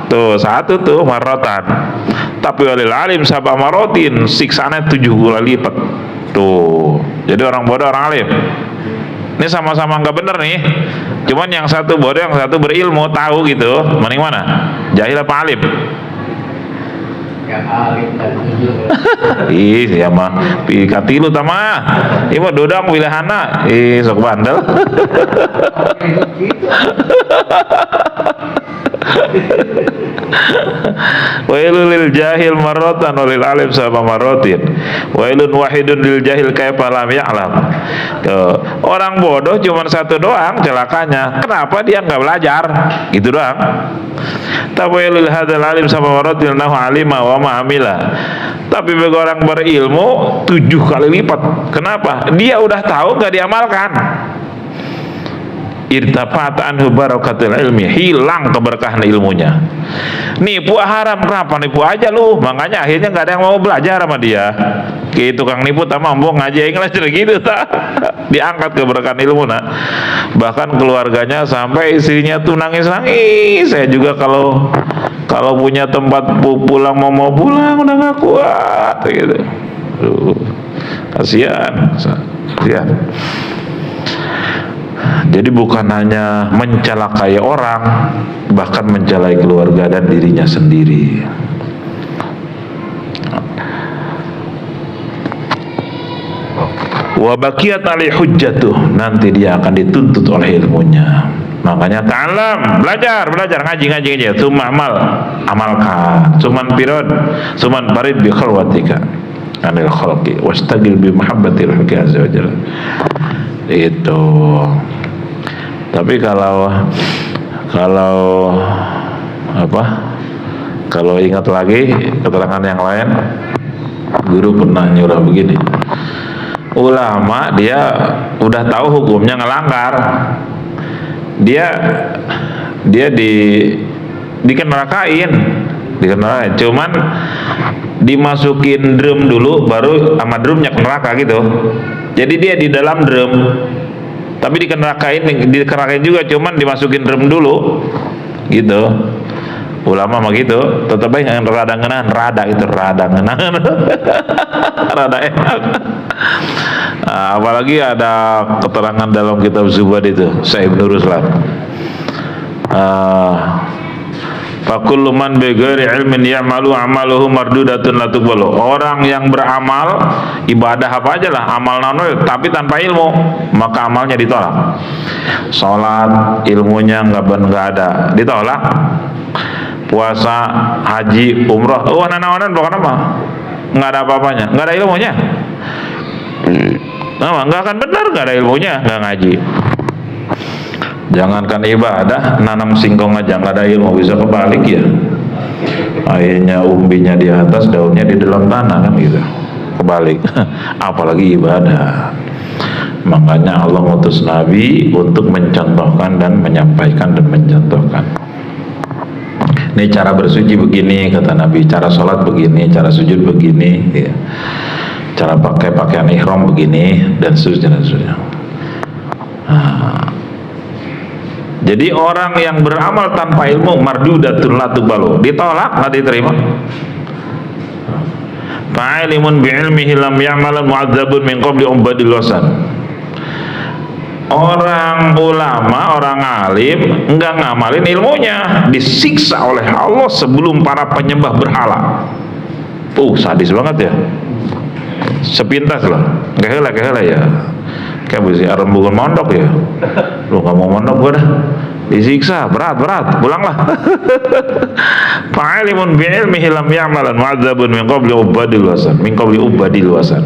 Tuh 1 tuh marotan. Tapi walil alim sabah marotin, siksaannya 7 kali lipat. Tuh. Jadi orang bodoh orang alim. Ini sama-sama nggak bener nih. Cuman yang satu bodoh, yang satu berilmu, tahu gitu. Mending mana? Jahil apa alim? Yang alim dan jujur. Ih, ya mah pikatilu tama. Ieu mah dodang wilahana. Ih, sok bandel. Wailul lil jahil marratan walil alim sama marratin. Wailun wahidun lil jahil kaifa lam ya'lam. Orang bodoh cuma 1 doang celakanya. Kenapa dia nggak belajar? Gitu doang. Tawailul hadzal alim sama marratin nahu alima wa ma amila. Tapi bagi orang berilmu 7 kali lipat. Kenapa? Dia udah tahu nggak diamalkan. Irtafat anhu barakatul ilmi, hilang keberkahan ilmunya. Nipu haram, kenapa nipu aja lu? Makanya akhirnya nggak ada yang mau belajar sama dia. Kayak tukang nipu tak mampu ngaji English gitu tak. Diangkat keberkahan ilmu nak. Bahkan keluarganya sampai istrinya tuh nangis-nangis. Saya juga kalau punya tempat pulang mau pulang udah nggak kuat gitu. Aduh, kasihan. Jadi bukan hanya mencelakai orang, bahkan mencelakai keluarga dan dirinya sendiri. Wa baqiyat alaihi hujjatuh, nanti dia akan dituntut oleh ilmunya. Makanya ta'allam, belajar ngaji aja. Tsumma amalkan. Suman farid bi khalwatika anil khalqi wastagil bi mahabbatil haqqi azza wa jalla. Itu. Tapi kalau ingat lagi keterangan yang lain, guru pernah nyuruh begini. Ulama dia udah tahu hukumnya ngelanggar. Dia dikenarakain, cuman dimasukin drum dulu baru sama drumnya ke neraka gitu. Jadi dia di dalam drum tapi dikenarakain juga, cuman dimasukin drum dulu gitu. Ulama mah gitu, tetep aja rada ngeunah, rada enak. Nah, apalagi ada keterangan dalam kitab Zuhad itu Syekh Ibnu Ruslan. Fa kullu man bi ghairi ilmin ya'malu amaluhu mardudatun la tuqbalu. Orang yang beramal ibadah apa aja lah, amal naon tapi tanpa ilmu, maka amalnya ditolak. Salat ilmunya enggak ada, ditolak. Puasa, haji, umrah, naon-naonan pokoknya mah enggak ada apa-apanya, enggak ada ilmunya. Nah, enggak akan benar, enggak ada ilmunya, enggak ngaji. Jangankan ibadah, nanam singkong aja nggak ada ilmu bisa kebalik ya. Akhirnya umbinya di atas, daunnya di dalam tanah kan gitu. Kebalik. Apalagi ibadah. Makanya Allah ngutus Nabi untuk mencontohkan dan menyampaikan dan mencontohkan. Ini cara bersuci begini kata Nabi, cara sholat begini, cara sujud begini, ya. Cara pakai pakaian ihram begini dan seterusnya. Jadi orang yang beramal tanpa ilmu mardudatun la tuqbalu, ditolak, nggak diterima. Fa'ilimun bi'ilmihi lam ya'malan mu'adzabun min qabli ubadil wasan. Orang ulama, orang alim enggak ngamalin ilmunya, disiksa oleh Allah sebelum para penyembah berhala. Sadis banget ya. Sepintas loh, keheula ya. Kayak besi aran bukan mondok ya. Lu gak mau mondok gua dah. Disiksa berat, pulanglah. Fa'ilimun bi'ilmihi lam ya'malan mu'adzabun min qabli ubadil wasan.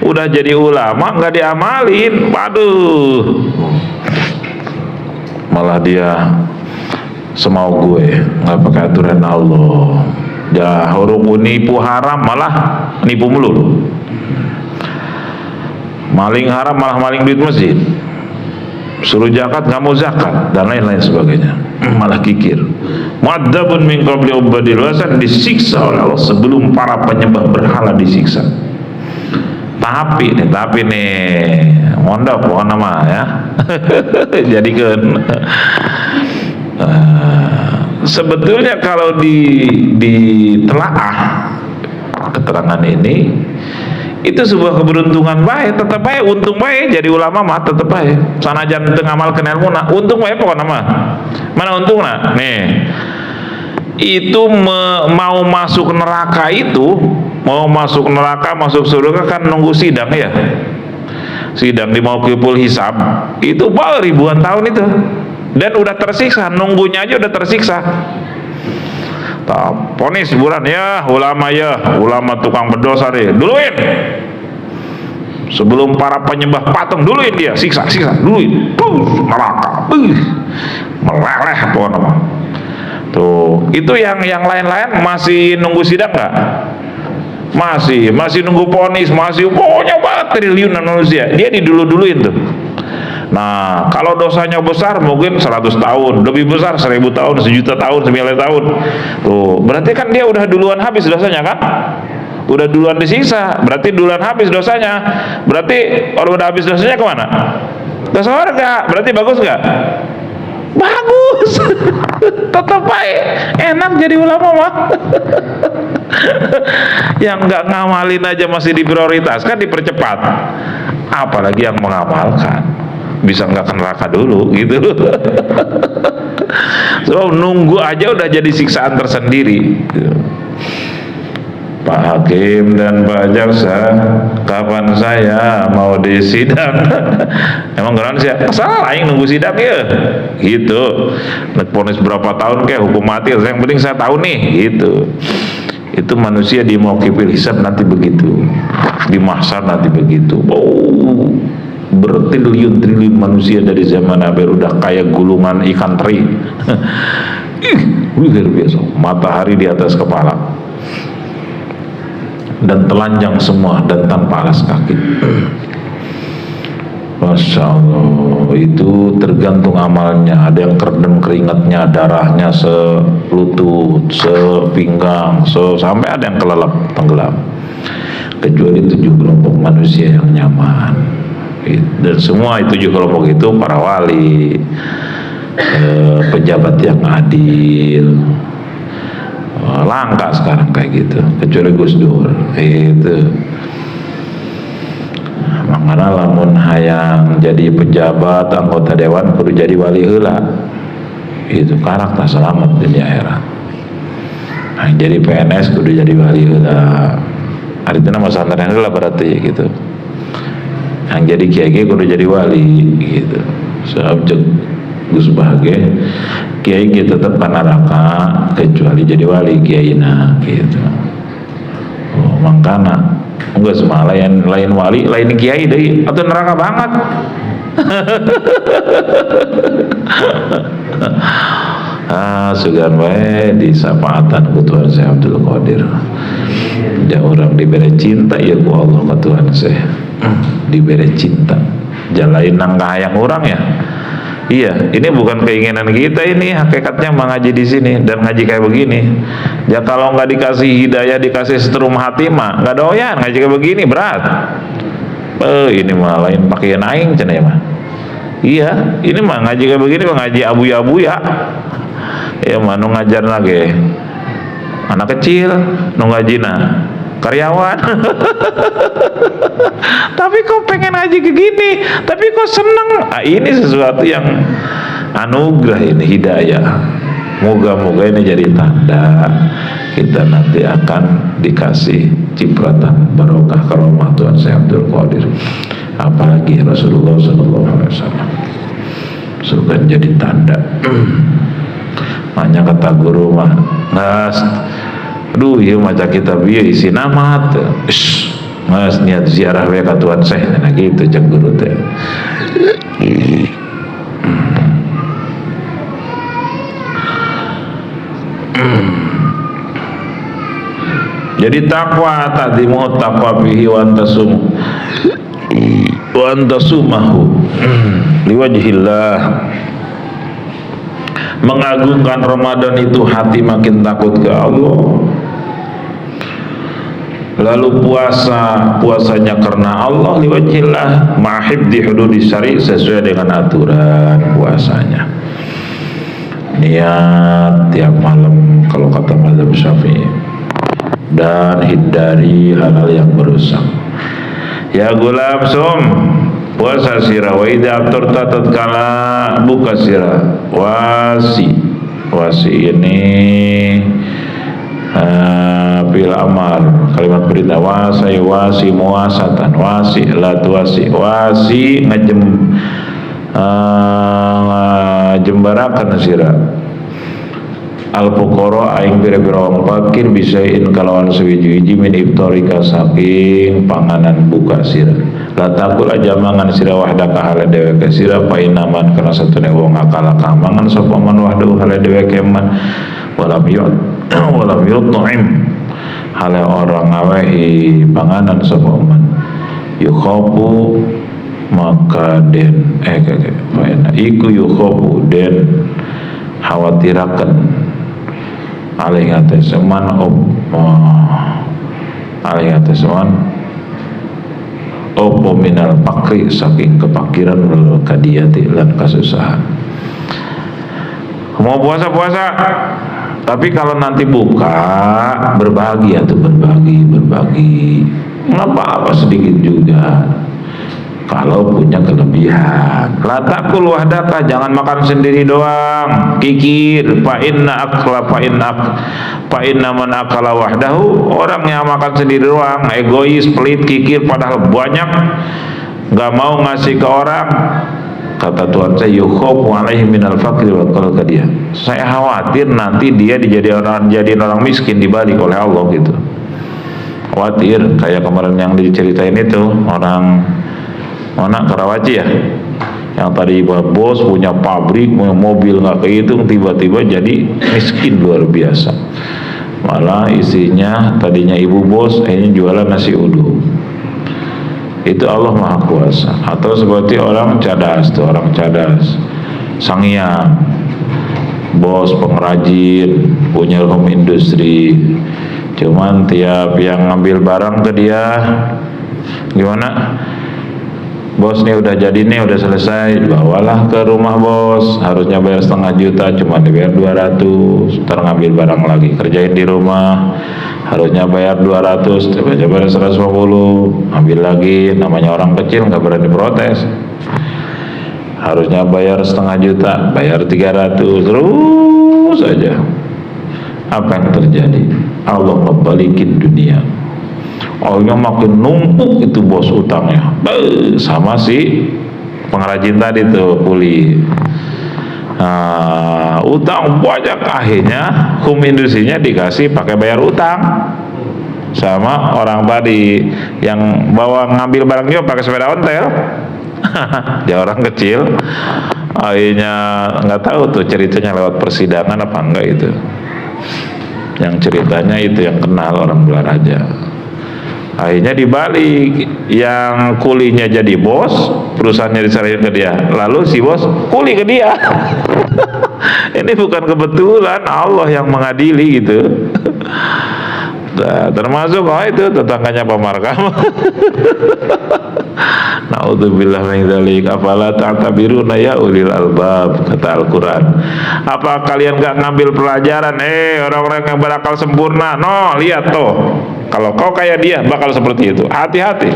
Udah jadi ulama nggak diamalin, waduh, malah dia semau gue, nggak pakai aturan Allah. Ya huruf nipu haram malah nipu melulu. Maling haram malah maling duit masjid. Suruh zakat nggak mau zakat dan lain-lain sebagainya, malah kikir. Mu'adzabun min qabli ubadil wasan, disiksa oleh Allah sebelum para penyembah berhala disiksa. Tapi nih mondok bukan nama ya. Jadikan sebetulnya kalau ditelaah keterangan ini, itu sebuah keberuntungan baik, tetap baik, untung baik jadi ulama mah tetap baik. Sanajan teu ngamalkeun ilmuna, untung baik pokokna mah. Mana untungna? Nih. Itu mau masuk neraka itu, mau masuk neraka, masuk surga kan nunggu sidang ya. Sidang di Mauqiful Hisab itu ribuan tahun itu. Dan udah tersiksa, nunggunya aja udah tersiksa. Ponis hiburan ya, ulama tukang berdosa deh, duluin. Sebelum para penyembah patung, duluin dia, siksa, duluin. Neraka. Meleleh pokoknya. Tuh, itu yang lain-lain masih nunggu sidang nggak? Masih nunggu ponis, masih pokoknya banget triliunan manusia. Dia didulu-duluin tuh. Nah, kalau dosanya besar mungkin 100 tahun, lebih besar 1000 tahun, 1.000.000 tahun, 9 tahun. Tuh, berarti kan dia udah duluan habis dosanya kan? Udah duluan disiksa, berarti duluan habis dosanya. Berarti kalau udah habis dosanya kemana? Ke surga. Berarti bagus nggak? Bagus. Tetap baik, enak jadi ulama mah. Yang nggak ngamalin aja masih diprioritaskan, dipercepat, apalagi yang mengamalkan bisa nggak ke neraka dulu gitu. So nunggu aja udah jadi siksaan tersendiri. Pak Hakim dan Pak Jaksa, kapan saya mau disidang? Emang geran sih? Salah aing nunggu sidang ya. Gitu. Nek ponis berapa tahun kayak hukum mati, yang penting saya tahu nih, gitu. Itu manusia di Mauqiful Hisab nanti begitu. Di mahsyar nanti begitu. Bertriliun-triliun manusia dari zaman Nabi udah kayak gulungan ikan teri. Luar biasa. Matahari di atas kepala. Dan telanjang semua dan tanpa alas kaki. Masya Allah, itu tergantung amalnya. Ada yang kerendam keringatnya, darahnya selutut, sepinggang, sampai ada yang kelelep, tenggelam. Kecuali 7 kelompok manusia yang nyaman. Dan semua 7 kelompok itu para wali, pejabat yang adil. Langka sekarang kayak gitu, kecuali Gus Dur itu. Makanya lamun hayang jadi pejabat anggota dewan kudu jadi wali heula. itu karakter selamat dunia akhirat. Nah, jadi PNS kudu jadi wali lah. Artinya nama santren lah berarti gitu. Yang jadi kiai kudu jadi wali gitu. Sebab Gus Bahage kiai kita tetap kan neraka kecuali jadi wali kiaina gitu. Oh, mangkana enggak semua lain wali lain kiai deui atau neraka banget. Sugan wae di sapaatan ku Tuhan saya Abdul Qadir. Dia orang diberi cinta ya ku Allah ke Tuhan saya. Diberi cinta. Jalain nang kahayang orang ya. Iya, ini bukan keinginan kita, ini hakikatnya mengaji di sini dan ngaji kayak begini. Ya kalau nggak dikasih hidayah, dikasih setrum hati mah nggak doyan ngaji kayak begini, berat. Ini mah lain pakaian aing cenah mah. Iya, ini mah ngaji kayak begini mah ngaji abu-abu ya. Ya mah nu ngajar lagi anak kecil, nu ngajina karyawan. Tapi kok pengen ngaji kayak gini, tapi kok seneng. Ini sesuatu yang anugerah, ini hidayah. Moga-moga ini jadi tanda kita nanti akan dikasih cipratan barokah karomah Tuhan saya Abdul Qadir. Apalagi Rasulullah SAW suka jadi tanda. Makanya kata guru mah, aduh iya maca kitab ieu isi nama teh. Mas niat ziarah we ka Tuhan Syekh nah gitu cek guru teh. Jadi takwa tadimu takwa bihi wa antasumahu liwajhillah. Mengagungkan Ramadan itu hati makin takut ke Allah. Lalu puasanya karena Allah liwajhillah, ma'hibdi hududi syari, sesuai dengan aturan puasanya. Niat tiap malam kalau kata mazhab Syafi'i, dan hindari hal-hal yang merusak. Ya gulam sum, puasa sirah wa idza aftarta tatkala buka sirah wasi ini fil amar, kalimat perintah wasi muasatan, wasi la tuwasi, wasi jembarakan sirah al fuqara aing pira-pira wong fakir bisain kalawan sewiji-wiji min iftarika saking panganan buka sirah. La takul aja mangan sirah wahdaka hale dheweke sirah pa inaman kana satune wong akala mangan sapa man wahdahu hale dheweke man walam yut'im hale orang ngawehi panganan sapa man yukhafu maka den iku yukhafu den khawatiraken alih ngateseman opo minal pakri saking kepakiran wal kadiyati lan kasusahan. Mau puasa tapi kalau nanti buka berbagi atau berbagi nggak apa-apa sedikit juga kalau punya kelebihan. La takul wahdaka, jangan makan sendiri doang, kikir. Fa inna man akala wahdahu, orang yang makan sendiri doang egois, pelit, kikir, padahal banyak nggak mau ngasih ke orang. Kata Tuhan saya, yukhofu alaihi minal fakri wa qalqa dia. Saya khawatir nanti dia dijadiin orang miskin dibalik oleh Allah gitu. Khawatir kayak kemarin yang diceritain itu orang mana Karawaci ya, yang tadi bos punya pabrik, punya mobil nggak kehitung, tiba-tiba jadi miskin luar biasa. Malah isinya tadinya ibu bos, ini jualan nasi uduk. Itu Allah Maha Kuasa. Atau seperti orang cadas, Sangyang, bos pengrajin, punya home industry. Cuman tiap yang ngambil barang ke dia, gimana? Bos nih udah jadi nih, udah selesai, bawalah ke rumah bos, harusnya bayar 500 juta, cuma dibayar 200, ntar ngambil barang lagi, kerjain di rumah, harusnya bayar 200, coba bayar 150, ambil lagi, namanya orang kecil nggak berani protes. harusnya bayar 500.000, bayar 300, terus saja. Apa yang terjadi? Allah ngebalikin dunia. Allahnya makin numpuk itu bos utangnya. Sama si pengrajin tadi tuh, kuli. Utang banyak, akhirnya industrinya dikasih pakai bayar utang sama orang tadi yang bawa ngambil barang juga pakai sepeda ontel. Dia orang kecil, akhirnya nggak tahu tuh ceritanya lewat persidangan apa enggak itu. Yang ceritanya itu yang kenal orang Belaraja. Akhirnya dibalik, yang kulinya jadi bos, perusahaannya diserahin ke dia, lalu si bos kuli ke dia. Ini bukan kebetulan, Allah yang mengadili gitu. Nah, termasuk itu tetangganya Pak Markam. Naudzubillah min dzalik. Afala ta'tabiruna ya ulil albab, kata Al-Quran. Apa kalian gak ngambil pelajaran? Orang-orang yang berakal sempurna, no, lihat tuh, kalau kau kayak dia bakal seperti itu, hati-hati.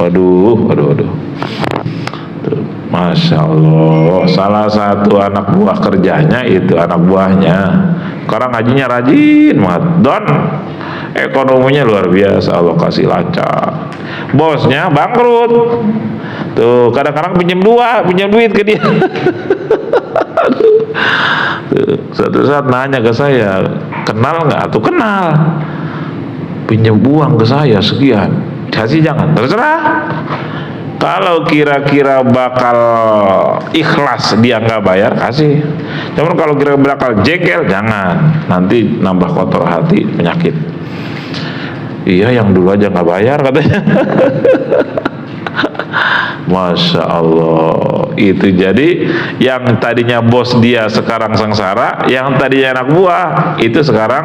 Waduh. Masya Allah, salah satu anak buah kerjanya itu, anak buahnya sekarang ngajinya rajin banget, dan ekonominya luar biasa, Allah kasih lancar. Bosnya bangkrut tuh, kadang-kadang pinjam duit ke dia. Tuh, suatu saat nanya ke saya, kenal nggak? Tuh kenal, pinjam uang ke saya sekian, kasih jangan, terserah. Kalau kira-kira bakal ikhlas dia nggak bayar, kasih. Cuman kalau kira-kira bakal jengkel, jangan, nanti nambah kotor hati, penyakit. Iya, yang dulu aja nggak bayar katanya. Masya Allah. Itu jadi yang tadinya bos dia sekarang sengsara, yang tadinya anak buah itu sekarang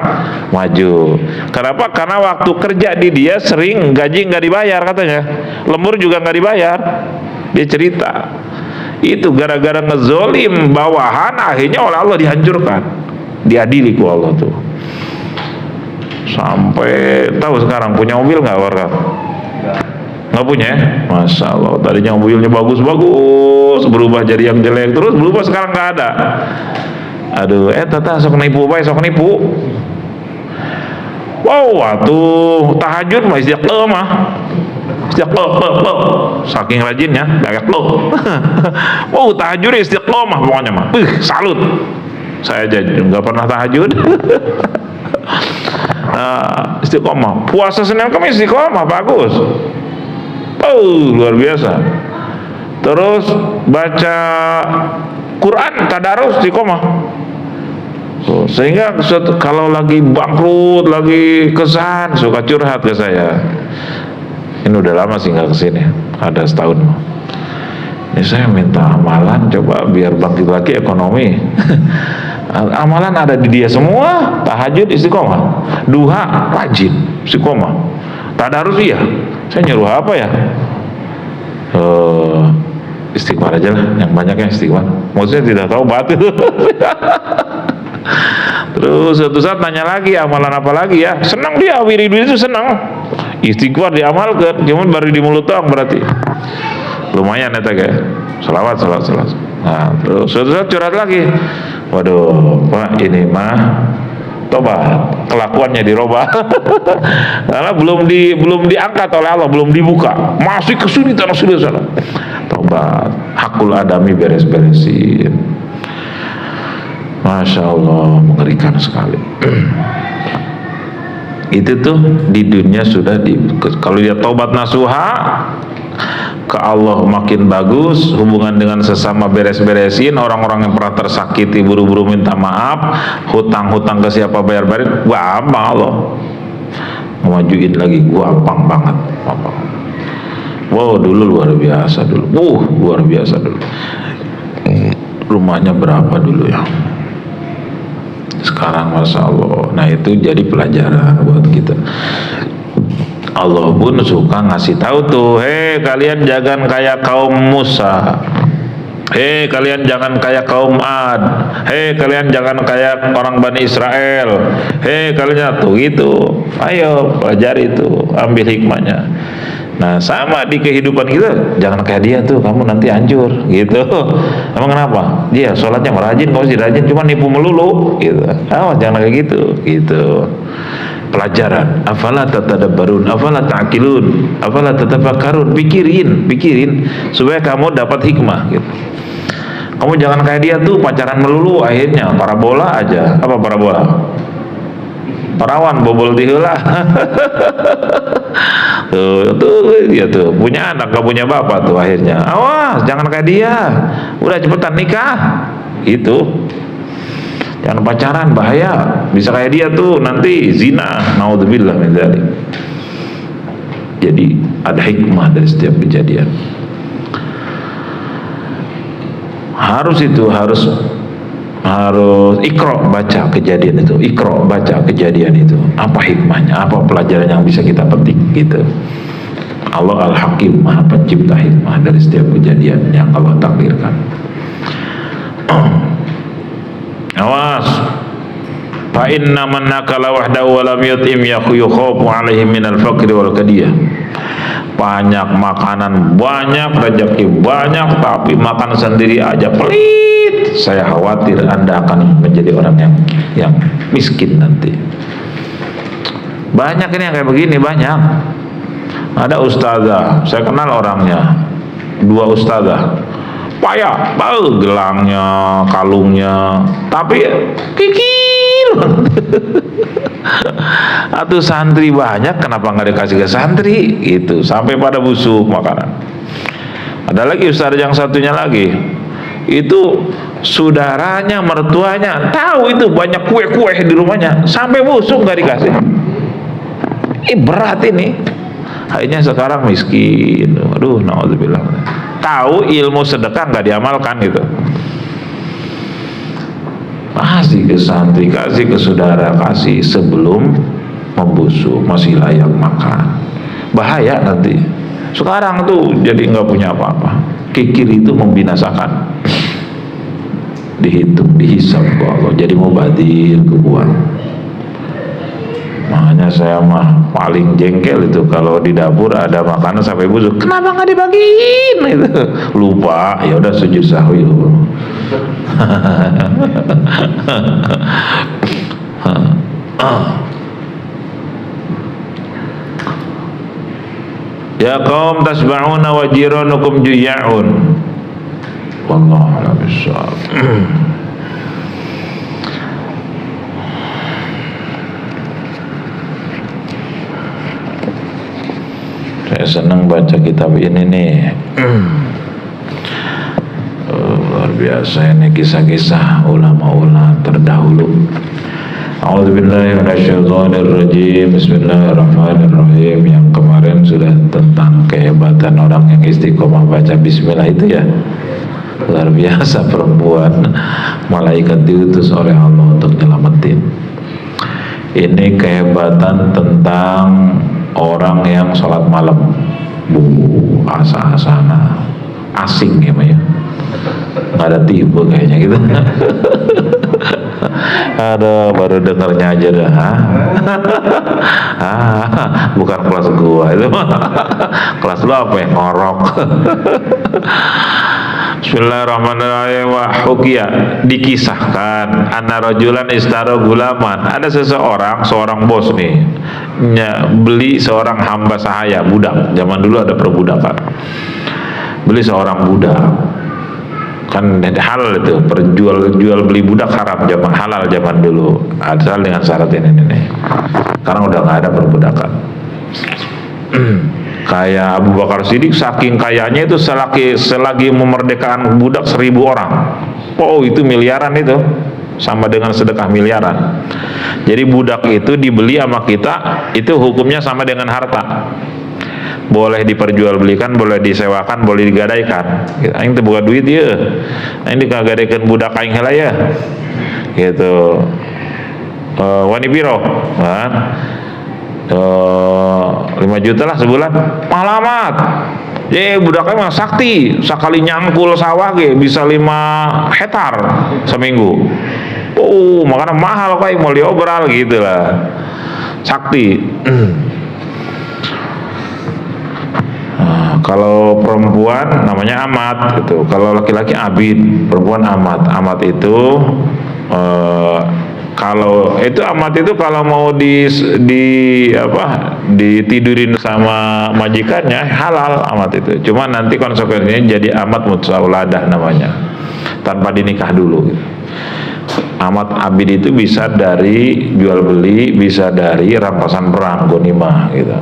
maju. Kenapa? Karena waktu kerja di dia sering gaji nggak dibayar katanya, lembur juga nggak dibayar. Dia cerita itu gara-gara ngezolim bawahan, akhirnya oleh Allah dihancurkan, diadili ku Allah tuh. Sampai tahu sekarang punya mobil nggak warga? Nggak punya ya? Masya Allah, tadinya mobilnya bagus, berubah jadi yang jelek, terus berubah sekarang nggak ada. Aduh, tata sok nipu. Wow, waktu tahajud mah istiqomah mah. Saking rajinnya, gak lo. Wow, tahajud istiqomah pokoknya mah. Salut. Saya aja nggak pernah tahajud. Istiqomah. Puasa Senin Kamis istiqomah, bagus. Luar biasa. Terus baca Quran tadarus istiqomah. Sehingga kalau lagi bangkrut, lagi kesan, suka curhat ke saya. Ini udah lama sih nggak kesini, ada setahun. Ini saya minta amalan, coba biar bangkit lagi ekonomi. Amalan ada di dia semua. Tahajud istiqomah, duha rajin istiqomah, tadarus iya. Saya nyuruh apa ya? Istighfar aja lah, yang banyaknya istighfar. Maksudnya tidak tahu batu. Terus suatu saat nanya lagi, amalan apa lagi ya? Senang dia, wirid itu senang. Istighfar diamalkan, cuman baru di mulut doang berarti. Lumayan ya kayak selawat. Nah, terus suatu saat curhat lagi. Waduh, Pak, ini mah tobat, kelakuannya dirubah. Karena belum diangkat oleh Allah, belum dibuka, masih kesulitan sana. Tobat, hakul adami beres-beresin. Masya Allah, mengerikan sekali. Itu tuh di dunia sudah kalau dia tobat nasuha ke Allah makin bagus, hubungan dengan sesama beres-beresin, orang-orang yang pernah tersakiti buru-buru minta maaf, hutang-hutang ke siapa bayar-bayarin, gampang Allah ngemajuin lagi, gampang banget. Wow, dulu luar biasa dulu. Rumahnya berapa dulu ya? Sekarang Masya Allah. Nah, itu jadi pelajaran buat kita. Allah pun suka ngasih tahu tuh, kalian jangan kayak kaum Musa, kalian jangan kayak kaum Ad, kalian jangan kayak orang Bani Israel, kalian tuh gitu. Ayo pelajari itu, ambil hikmahnya. Nah sama di kehidupan kita, jangan kayak dia tuh, kamu nanti hancur gitu. Emang kenapa? Dia sholatnya rajin, kamu sih rajin, cuma nipu melulu gitu. Jangan kayak gitu. Pelajaran, afala tatadabbarun, afala ta'qilun, afala tatafakkarun, pikirin supaya kamu dapat hikmah gitu. Kamu jangan kayak dia tuh, pacaran melulu, akhirnya parabola aja. Apa parabola? Perawan bobol diheula. tuh dia tuh punya anak gak punya bapak tuh, akhirnya awas jangan kayak dia, udah cepetan nikah itu. Jangan pacaran, bahaya, bisa kayak dia tuh nanti zina, naudzubillah min dzalik. Jadi ada hikmah dari setiap kejadian. Harus ikro baca kejadian itu, apa hikmahnya, apa pelajaran yang bisa kita petik gitu. Allah Al-Hakim, Maha Pencipta hikmah dari setiap kejadian yang Allah takdirkan. Awas, fa inna man nakala wahdahu wa lam yut'im yakhafu alaihi minal faqri wal kadiyah. Banyak makanan, banyak rezeki, banyak, tapi makan sendiri aja pelit. Saya khawatir Anda akan menjadi orang yang miskin nanti. Banyak ini yang kayak begini, banyak. Ada ustazah, saya kenal orangnya, 2 ustazah, payah, gelangnya, kalungnya, tapi kikil. Atau santri banyak, kenapa nggak dikasih ke santri gitu, sampai pada busuk makanan. Ada lagi ustaz yang satunya lagi, itu saudaranya, mertuanya tahu itu banyak kue-kue di rumahnya, sampai busuk nggak dikasih. Berat ini. Akhirnya sekarang miskin. Aduh, naudzubillah. Tahu ilmu sedekah nggak diamalkan gitu. Kasih ke santri, kasih ke saudara, kasih sebelum membusuk, masih layak makan. Bahaya nanti. Sekarang tuh jadi nggak punya apa-apa. Kikir itu membinasakan. Dihitung, dihisab Allah. Jadi mau badir kebuang. Makanya saya mah paling jengkel itu kalau di dapur ada makanan sampai busuk. Kenapa nggak dibagiin? Itu lupa. Ya udah sujud sahwi dulu. Ya kaum tasba'una wa jiranukum juya'un. Wallahu a'lam bishawab. Saya senang baca kitab ini nih. Luar biasa ini kisah-kisah ulama-ulama terdahulu. A'udzubillahi minasyaitonirrajim. Bismillahirrahmanirrahim. Yang kemarin sudah tentang kehebatan orang yang istiqomah baca bismillah itu ya. Luar biasa perempuan, malaikat diutus oleh Allah untuk nyelamatin. Ini kehebatan tentang orang yang sholat malam. Asa-asana asing ya, nggak ada tipe kayaknya gitu. Aduh, baru dengarnya aja dah. Bukan kelas gua itu. Kelas lu apa ya? Ngorok. Bismillahirrahmanirrahim. Wa hukiya, dikisahkan anna rajulan istara gulaman. Ada seorang bos nih, beli seorang hamba sahaya, budak. Zaman dulu ada perbudakan. Beli seorang budak. Kan halal itu, jual beli budak haram, halal zaman dulu, asal dengan syarat ini. Sekarang udah nggak ada perbudakan. Kayak Abu Bakar Siddiq, saking kayanya itu selagi memerdekakan budak 1000 orang. Itu miliaran itu, sama dengan sedekah miliaran. Jadi budak itu dibeli sama kita, itu hukumnya sama dengan harta. Boleh diperjualbelikan, boleh disewakan, boleh digadaikan. Aing teh buka duit ya. Aing dikagadaikan budak aing heula ya. Gitu. Wani piro? Kan? 5 juta lah sebulan. Malamat. Budaknya mah sakti, sekali nyangkul sawah ge bisa 5 hektar seminggu. Makanya mahal kayak mau diobral gitu lah. Sakti. Kalau perempuan namanya amat gitu. Kalau laki-laki abid, perempuan amat. Amat itu kalau itu amat itu kalau mau ditidurin sama majikannya halal amat itu. Cuma nanti konsekuensinya jadi amat mutsauladah namanya, tanpa dinikah dulu gitu. Amat abid itu bisa dari jual beli, bisa dari rampasan perang, ghanimah gitu.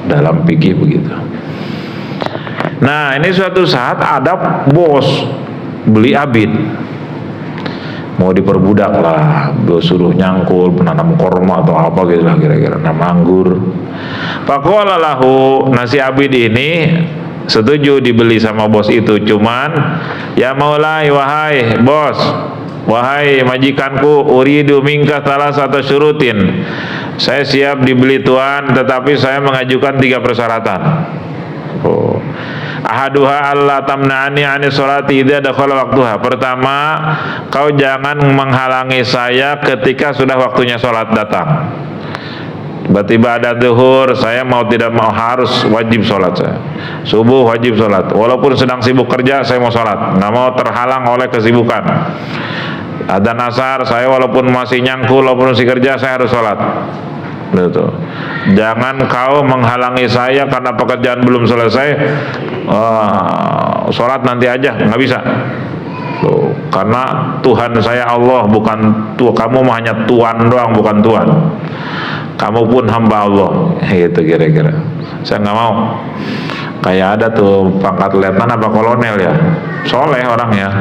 Dalam fikih begitu. Nah, ini suatu saat ada bos beli abid, mau diperbudak lah, suruh nyangkul, penanam korma atau apa gitu lah kira-kira, nama anggur. Faqala lahu, nasi abid ini setuju dibeli sama bos itu, cuman ya maulai, wahai bos, wahai majikanku, uridu minka salah satu syurutin, saya siap dibeli tuan, tetapi saya mengajukan 3 persyaratan. Ahaduha alla tamna'ani 'ani sholati idza dakhala waqtuha. Pertama, kau jangan menghalangi saya ketika sudah waktunya sholat datang. Tiba-tiba ada zuhur, saya mau tidak mau harus wajib sholat saya. Subuh wajib sholat. Walaupun sedang sibuk kerja, saya mau sholat. Nggak mau terhalang oleh kesibukan. Adzan asar, saya walaupun masih nyangkul, walaupun masih kerja, saya harus sholat. Betul. Jangan kau menghalangi saya karena pekerjaan belum selesai. Sholat nanti aja, nggak bisa. Tuh, karena Tuhan saya Allah, bukan tuh kamu hanya tuan doang, bukan tuan. Kamu pun hamba Allah, gitu kira-kira. Saya nggak mau. Kayak ada tuh pangkat letnan apa kolonel ya, soleh orangnya,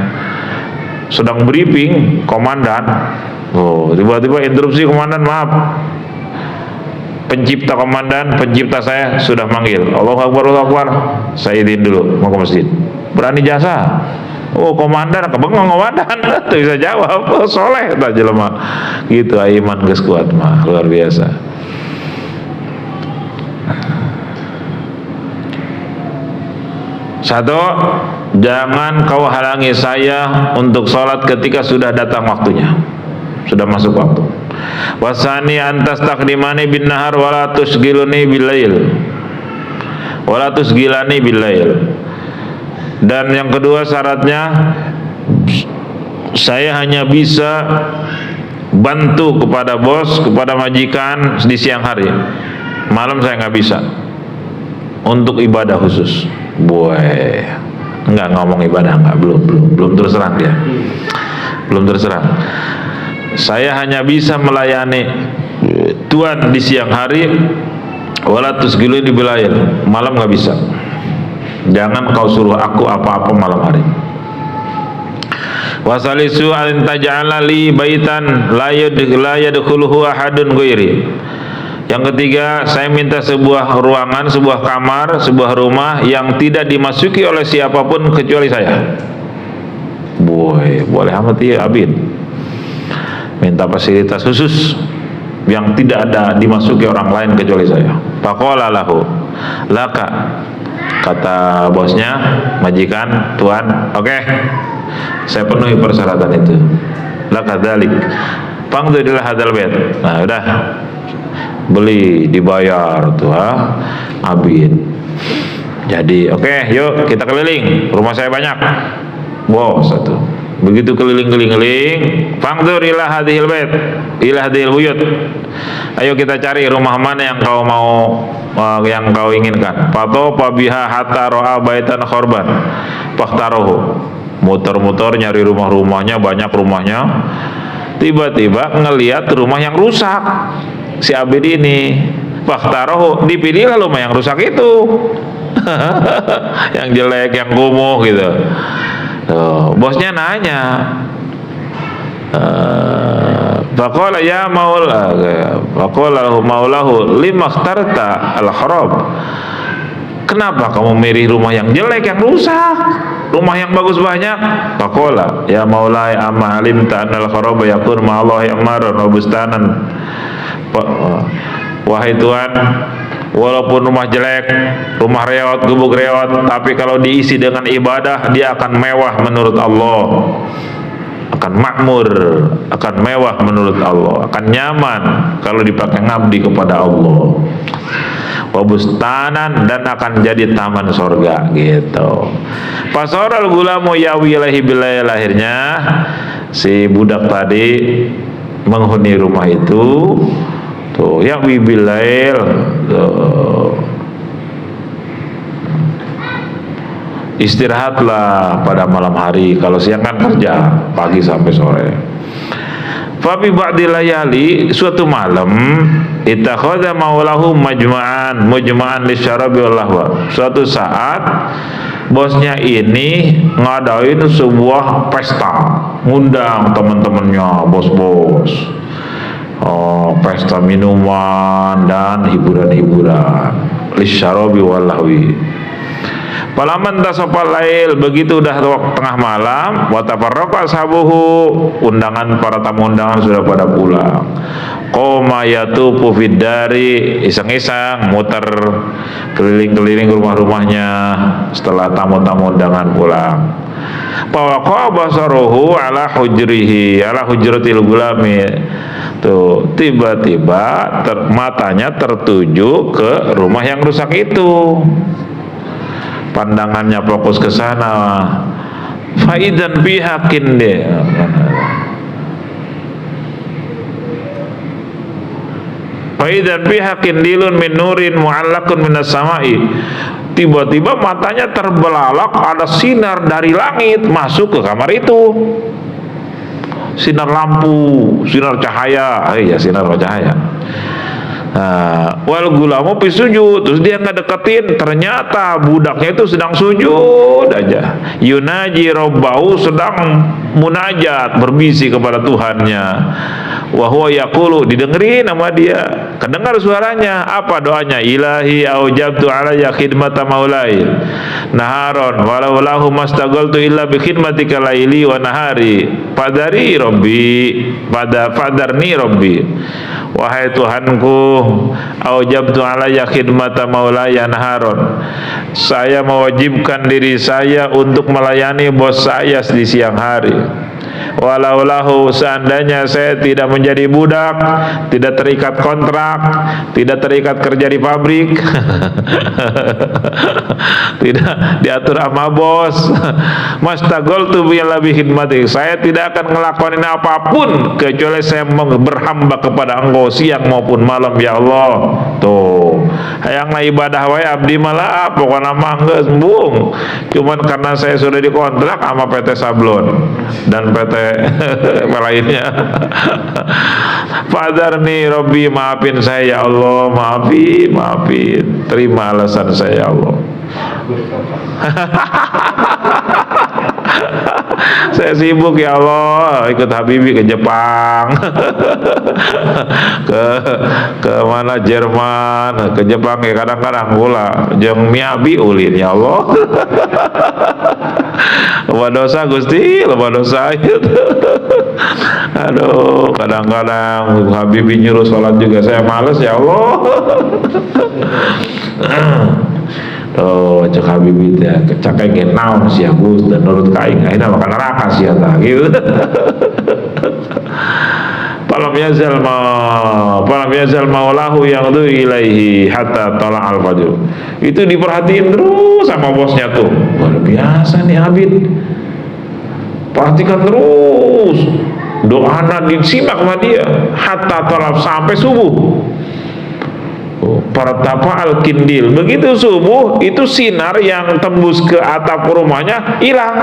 sedang briefing komandan. Tiba-tiba interupsi komandan, maaf. Pencipta komandan, pencipta saya sudah manggil. Allahu Akbar, Allahu Akbar. Saya izin dulu mau ke masjid. Berani jasa. Oh komandan, kebengong komandan. Tuh bisa jawab. Oh, soleh tak jelema. Gitu iman geus kuat mah, luar biasa. Satu, jangan kau halangi saya untuk sholat ketika sudah datang waktunya, sudah masuk waktu. Wasani antas takdimani bin nahar wala tusgiluni bilail, wala tusgilani bilail. Dan yang kedua syaratnya, saya hanya bisa bantu kepada bos, kepada majikan di siang hari. Malam saya nggak bisa untuk ibadah khusus. Boy, nggak ngomong ibadah, nggak, belum terserang dia, belum terserang. Saya hanya bisa melayani tuan di siang hari, wala tusgilu di bilail, malam nggak bisa. Jangan kau suruh aku apa-apa malam hari. Wasalisu an taj'ala li baitan la yadkhuluhu ahadun ghairi. Yang ketiga, saya minta sebuah ruangan, sebuah kamar, sebuah rumah yang tidak dimasuki oleh siapapun kecuali saya. Boy, boleh amat ya abid. Minta fasilitas khusus yang tidak ada dimasuki orang lain kecuali saya. Faqala lahu laka, kata bosnya, majikan, tuan, oke, saya penuhi persyaratan itu. Laka dzalik fangdudil hadzal bait. Nah udah, beli, dibayar tuh abid. Jadi oke, yuk kita keliling, rumah saya banyak, bos satu. Begitu keliling-keliling, fangdur ila hadhil bait, ila hadhil buyut. Ayo kita cari rumah mana yang kau mau, yang kau inginkan. Fatofa biha hatta ra'a baitan khorban fakhtarohu. Muter-muter nyari rumah-rumahnya, banyak rumahnya. Tiba-tiba ngelihat rumah yang rusak. Si abid ini, fakhtarohu, dipilihlah rumah yang rusak itu. Yang jelek, yang kumuh gitu. Bosnya nanya, faqala ya maula, faqala maulahu lima ikhtarta al-kharab. Kenapa kamu milih rumah yang jelek, yang rusak? Rumah yang bagus banyak. Faqala ya maulai amma alimta anna al-kharab yakun ma Allah amaran wa bustanan. Wahai Tuhan, walaupun rumah jelek, rumah reot, gubuk reot, tapi kalau diisi dengan ibadah, dia akan mewah menurut Allah, akan makmur, akan mewah menurut Allah, akan nyaman kalau dipakai ngabdi kepada Allah. wabustanan, dan akan jadi taman sorga gitu. Pasoral gulamu yawi ilahi bilayl, lahirnya si budak tadi menghuni rumah itu tuh yawi bilayl, istirahatlah pada malam hari, kalau siang kan kerja pagi sampai sore. Fabi ba'di layali, suatu malam ittakhadha maulahu mujma'an lisyarabi wal lahwa. Suatu saat bosnya ini ngadain sebuah pesta, ngundang teman-temannya, bos-bos. Pesta minuman dan hiburan-hiburan, lisyarabi wal lahwi. Palaman tasafal lail, begitu udah tengah malam, wa tafarraqa ashabuhu, undangan para tamu undangan sudah pada pulang. Qoma yatufu fid dari, iseng-iseng muter keliling-keliling rumah-rumahnya setelah tamu-tamu undangan pulang. Fawaqa basaruhu ala hujratil gulami. Tuh, tiba-tiba matanya tertuju ke rumah yang rusak itu. Pandangannya fokus ke sana. Faidan bihakin deh. Faidan bihakin dilun min nurin mu'allakun minas samai. Tiba-tiba matanya terbelalak, ada sinar dari langit masuk ke kamar itu. Sinar lampu, sinar cahaya. Iya, sinar cahaya. Wal gulamu fi sujud, terus dia ngedeketin, ternyata budaknya itu sedang sujud aja. Yunaji rabbahu, sedang munajat, berbisik kepada Tuhannya. Wa huwa yaqulu, didengerin sama dia, kedengar suaranya. Apa doanya? Ilahi aujabtu alayya khidmata maulai naharon walau lahu mastaghaltu illa bi khidmatika laili wa nahari fadari rabbi fadarni rabbi. Wahai Tuhanku, aujabtu alayya khidmata maulaya naharon, saya mewajibkan diri saya untuk melayani bos saya di siang hari. Walau lahu, seandainya saya tidak menjadi budak, tidak terikat kontrak, tidak terikat kerja di pabrik, tidak diatur sama bos, mastaghaltu bi khidmatik, saya tidak akan ngelakonin apapun kecuali saya berhamba kepada Engkau siang maupun malam, ya Allah. Tuh, hayang ibadah wae abdi malah pokoknya mah geus embung. Cuman karena saya sudah dikontrak sama PT Sablon dan PT lainnya. Fadarni Rabbi, maafin saya ya Allah, maafin, terima alasan saya ya Allah. Saya sibuk ya Allah, ikut Habibi ke Jepang, ke mana, Jerman, ke Jepang ya kadang-kadang pula jeung miabi ulin ya Allah. Loba dosa Gusti, loba dosa. Aduh, kadang-kadang Habibi nyuruh sholat juga saya males ya Allah. Cek Habibi teh kecake ge naon sia Gus, dan nurut ka aing ayeuna mah kana neraka sia tah gitu. Falam yazal maulahu yaqdu ilaihi hatta tala al-fajr. Itu diperhatiin terus sama bosnya tuh. Luar biasa nih Habib. Perhatikan terus. Doana disimak sama dia hatta tala, sampai subuh. Partapa al-kindil, begitu subuh itu sinar yang tembus ke atap rumahnya hilang,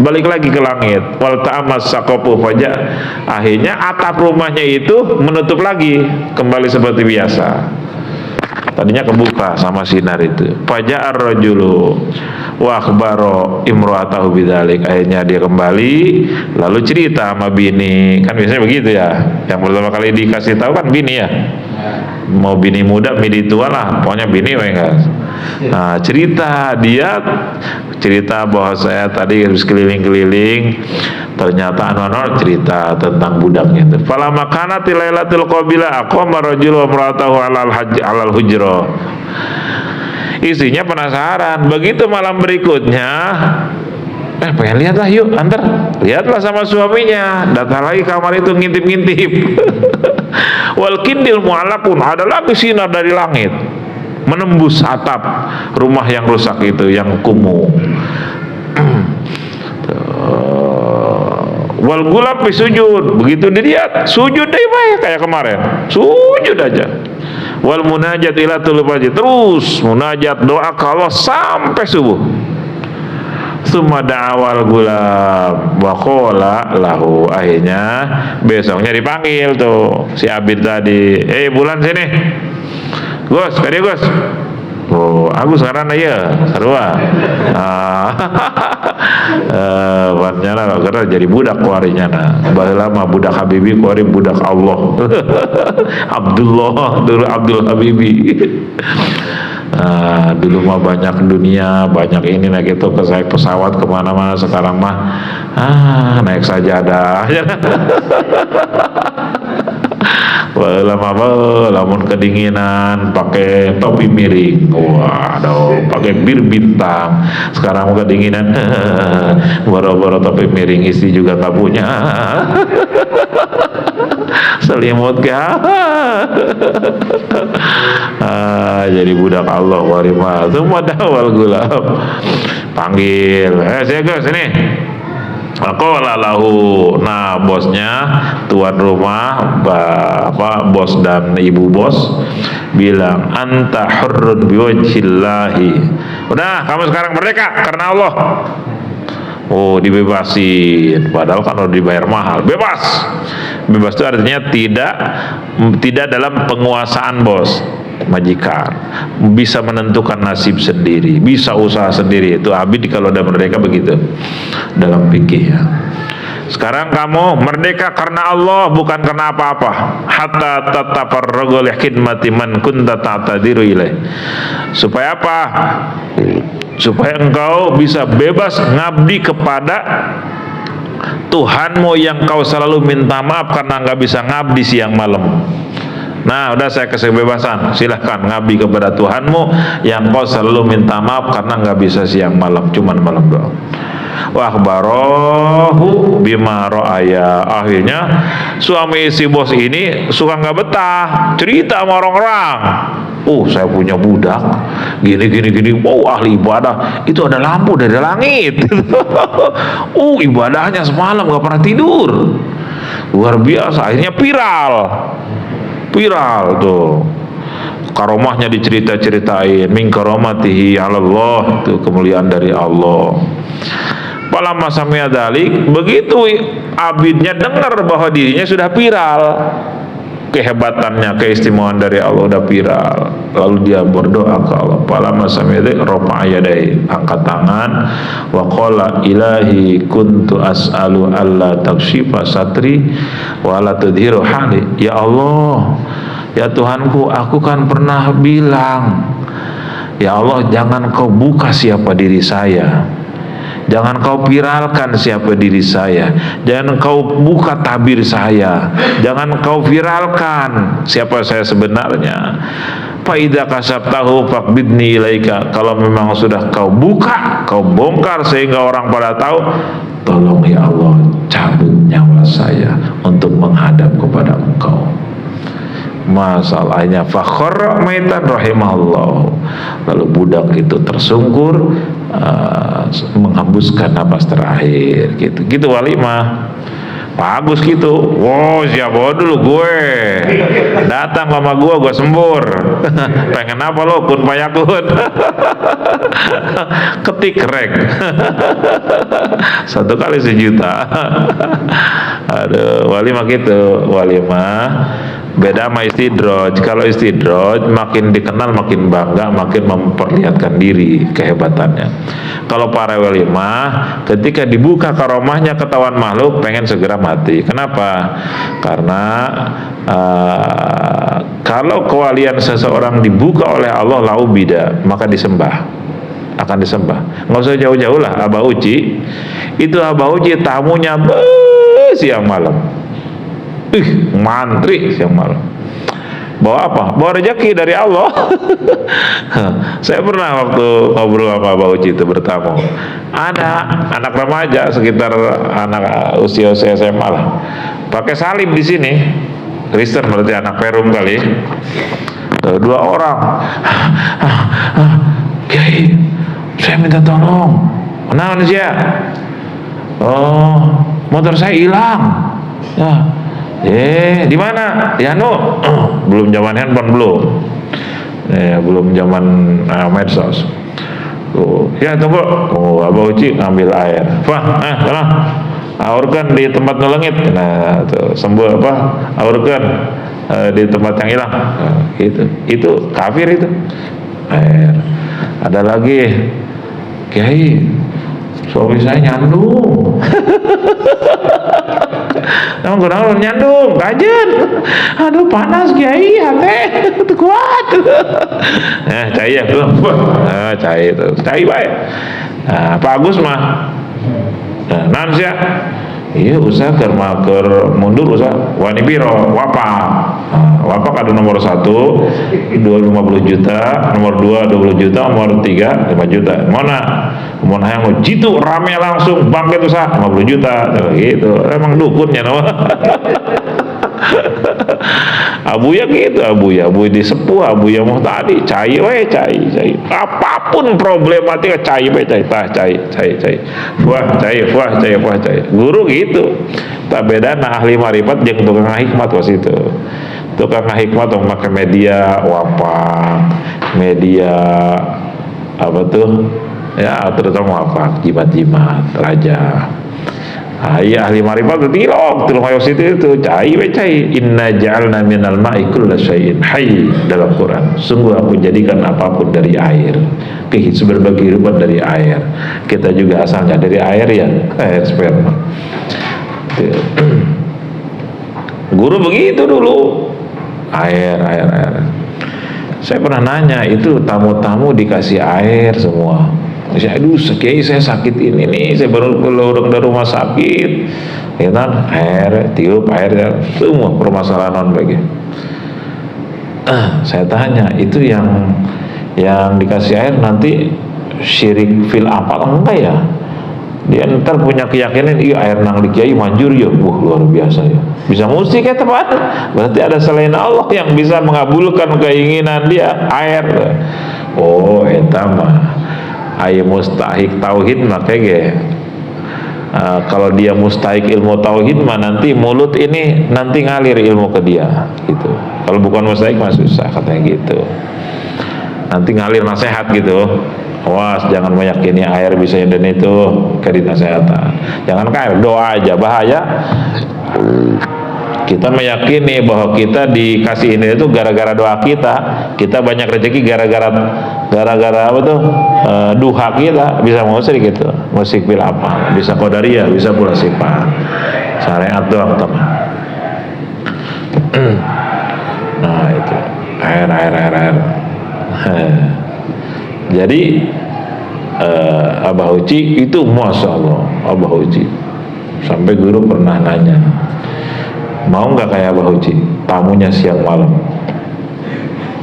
balik lagi ke langit. Wal ta'amas saqafu faja, akhirnya atap rumahnya itu menutup lagi, kembali seperti biasa. Tadinya kebuka sama sinar itu. Faja ar-rajulu wa akhbaro imra'atahu bidzalik, akhirnya dia kembali lalu cerita sama bini. Kan biasanya begitu ya, yang pertama kali dikasih tahu kan bini ya. Mau bini muda, bini tua lah, pokoknya bini enggak. Nah, cerita bahwa saya tadi harus keliling-keliling, ternyata anu-anu cerita tentang budaknya itu. Fala makana tilailatul qabila aqama rajul wa imra'atahu alal hujra. Istrinya penasaran, begitu malam berikutnya pengen lihat lah, yuk antar lihatlah sama suaminya, datang lagi kamar itu ngintip-ngintip. Wal kindil mu'allaqun, ada lagi sinar dari langit menembus atap rumah yang rusak itu, yang kumuh. Wal gulab sujud, begitu dilihat sujud deh baik kayak kemarin, sujud aja. Wal munajat ila tulubati, terus munajat doa ke Allah sampai subuh. Summa da'awal gulab wa qala lahu, akhirnya besoknya dipanggil tuh si Abid tadi, bulan sini Gus, kadi Gus. Oh, aku sekarang aja sarua. Warnanya karena jadi budak kuarinya na. Baheula mah budak Habibi, kuari budak Allah. Abdullah, dulu Abdul Habibi. Dulu mah banyak dunia, banyak ini naik itu, naik pesawat kemana-mana. Sekarang mah naik sajadah. Lama lamun kedinginan pakai topi miring, waduh, pakai bir bintang. Sekarang kedinginan, boro-boro topi miring, istri juga nggak punya. Selimut kah? Jadi budak Allah warimah. Semua dawal gulab. Panggil, saya Gus sini. Qala lahu, nah bosnya, tuan rumah, bos dan ibu bos bilang, anta hurrun biwajhillahi, udah kamu sekarang merdeka karena Allah. Oh, dibebasin, padahal kan udah dibayar mahal. Bebas itu artinya tidak dalam penguasaan bos, majikan, bisa menentukan nasib sendiri, bisa usaha sendiri. Itu Abid kalau udah merdeka begitu dalam fikih ya. Sekarang kamu merdeka karena Allah, bukan karena apa-apa. Hatta tatafarragu li khidmati man kunta ta'tadiru ilaih. Supaya apa? Supaya engkau bisa bebas ngabdi kepada Tuhanmu yang kau selalu minta maaf karena nggak bisa ngabdi siang malam. Nah, udah saya kasih kebebasan, silahkan ngabdi kepada Tuhanmu yang kau selalu minta maaf karena nggak bisa siang malam, cuman malam doang. Wa akhbarahu bima ra'aya. Akhirnya suami si bos ini suka nggak betah, cerita sama orang-orang. Oh, saya punya budak gini. Oh, ahli ibadah, itu ada lampu dari langit. Ibadahnya semalam nggak pernah tidur, luar biasa. Akhirnya viral tuh, karomahnya dicerita-ceritain, min karomatihi 'alallah, itu kemuliaan dari Allah. Falamma sami'a dzalik, begitu Abidnya dengar bahwa dirinya sudah viral, kehebatannya, keistimewaan dari Allah udah viral, lalu dia berdoa ke Allah. Falamma sami'a dzalik rafa'a yadayhi, angkat tangan, wa qala ilahi kuntu as'alu alla takshifa satri wa la tudhiru hali. Ya Allah, ya Tuhanku, aku kan pernah bilang, ya Allah, jangan kau buka siapa diri saya, jangan kau viralkan siapa diri saya, jangan kau buka tabir saya, jangan kau viralkan siapa saya sebenarnya. Faidza kasabtahu faqbidni ilaika, kalau memang sudah kau buka, kau bongkar sehingga orang pada tahu, tolong ya Allah, cabut nyawa saya untuk menghadap kepada Engkau. Masalahnya fakhar maitan rahimahullah, lalu budak itu tersungkur, menghembuskan napas terakhir, gitu walimah. Bagus gitu. Wow, siapa dulu gue datang sama gue sembur. Pengen apa lo? Kun payakun. Ketik rek. 1 kali 1 juta. Aduh, walimah gitu. Walimah beda sama istidroj. Kalau istidroj makin dikenal makin bangga, makin memperlihatkan diri kehebatannya. Kalau para walimah ketika dibuka karomahnya ketahuan makhluk, pengen segera mati. Kenapa? Karena kalau kewalian seseorang dibuka oleh Allah laubida, maka akan disembah. Nggak usah jauh-jauh lah, Abah Uci itu, Abah Uci tamunya siang malam, mantri siang malam. Bawa apa? Bawa rezeki dari Allah. Saya pernah waktu ngobrol sama Pak Uci itu bertamu, ada anak remaja sekitar anak usia SMA lah, pakai salib di sini. Kristen berarti anak Perum kali. Dua orang, Kiai, saya minta tolong. Kenapa sih ya? Oh, motor saya hilang. Ya, di mana? Di anu, belum zaman handphone belum. Belum zaman medsos. Ya tunggu. Abah Uci ngambil air. Wah, salah. Aurkan di tempat ngelengit. Nah, tuh sembuh apa? Aurkan di tempat yang hilang. Gitu. Itu kafir itu. Air. Ada lagi, Kiai, suami saya nyandung. Emang kurang nyandung, kajen. Aduh panas Kiai, hati kuat. Cai ya tuh. Cai itu, cai baik. Pak Agus mah. Nanti ya. Iya usah keur mundur usah wani biro wapak. Wapak ada nomor 1 50 juta, nomor 2 20 juta, nomor 3 5 juta. Mana yang mau jitu rame langsung bangkit usah 50 juta gitu. Emang dukunnya no. Abuya gitu, abuya disepuh, abuya mau tadi cai. Apapun problematika cai. Wah, cai. Guru gitu. Tak beda nah ahli marifat jeung tukang hikmat was itu. Tukang hikmat memakai media wapak, media apa tuh? Ya terutama wapak, jimat, raja. Iya ahli marifat tilok ayat itu cai. Inna ja'alna minal ma'i kulla syai'in hayy dalam Quran. Sungguh aku jadikan apapun dari air. Berbagai kehidupan dari air. Kita juga asalnya dari air ya, air sperma. Guru begitu dulu. Air. Saya pernah nanya itu tamu-tamu dikasih air semua. Aduh, Kiai saya sakit ini nih, saya baru keluar dari rumah sakit, ya kan, air, tiup air, semua permasalahan non bagi. Saya tanya, itu yang dikasih air nanti syirik fil apal enggak ya? Dia ntar punya keyakinan, iya air nang di Kiai manjur ya, luar biasa ya. Bisa musik ya teman, berarti ada selain Allah yang bisa mengabulkan keinginan dia, air. Oh, eta mah aya mustahik tauhid makanya kalau dia mustahik ilmu tauhid mah nanti mulut ini nanti ngalir ilmu ke dia gitu. Kalau bukan mustahik mah susah katanya gitu. Nanti ngalir nasihat gitu. Awas jangan meyakini air bisa dan itu ke dinasehatan. Jangan air, doa aja bahaya. Kita meyakini bahwa kita dikasih ini itu gara-gara doa kita. Kita banyak rezeki gara-gara apa tuh? Duha kita bisa musik gitu. Musik bil apa? Bisa qadariyah, bisa pula sifat. Syariat doang teman. Nah itu air. Jadi Abah Uci itu masya Allah Abah Uci sampai guru pernah nanya, mau nggak kayak Abah Uci tamunya siang malam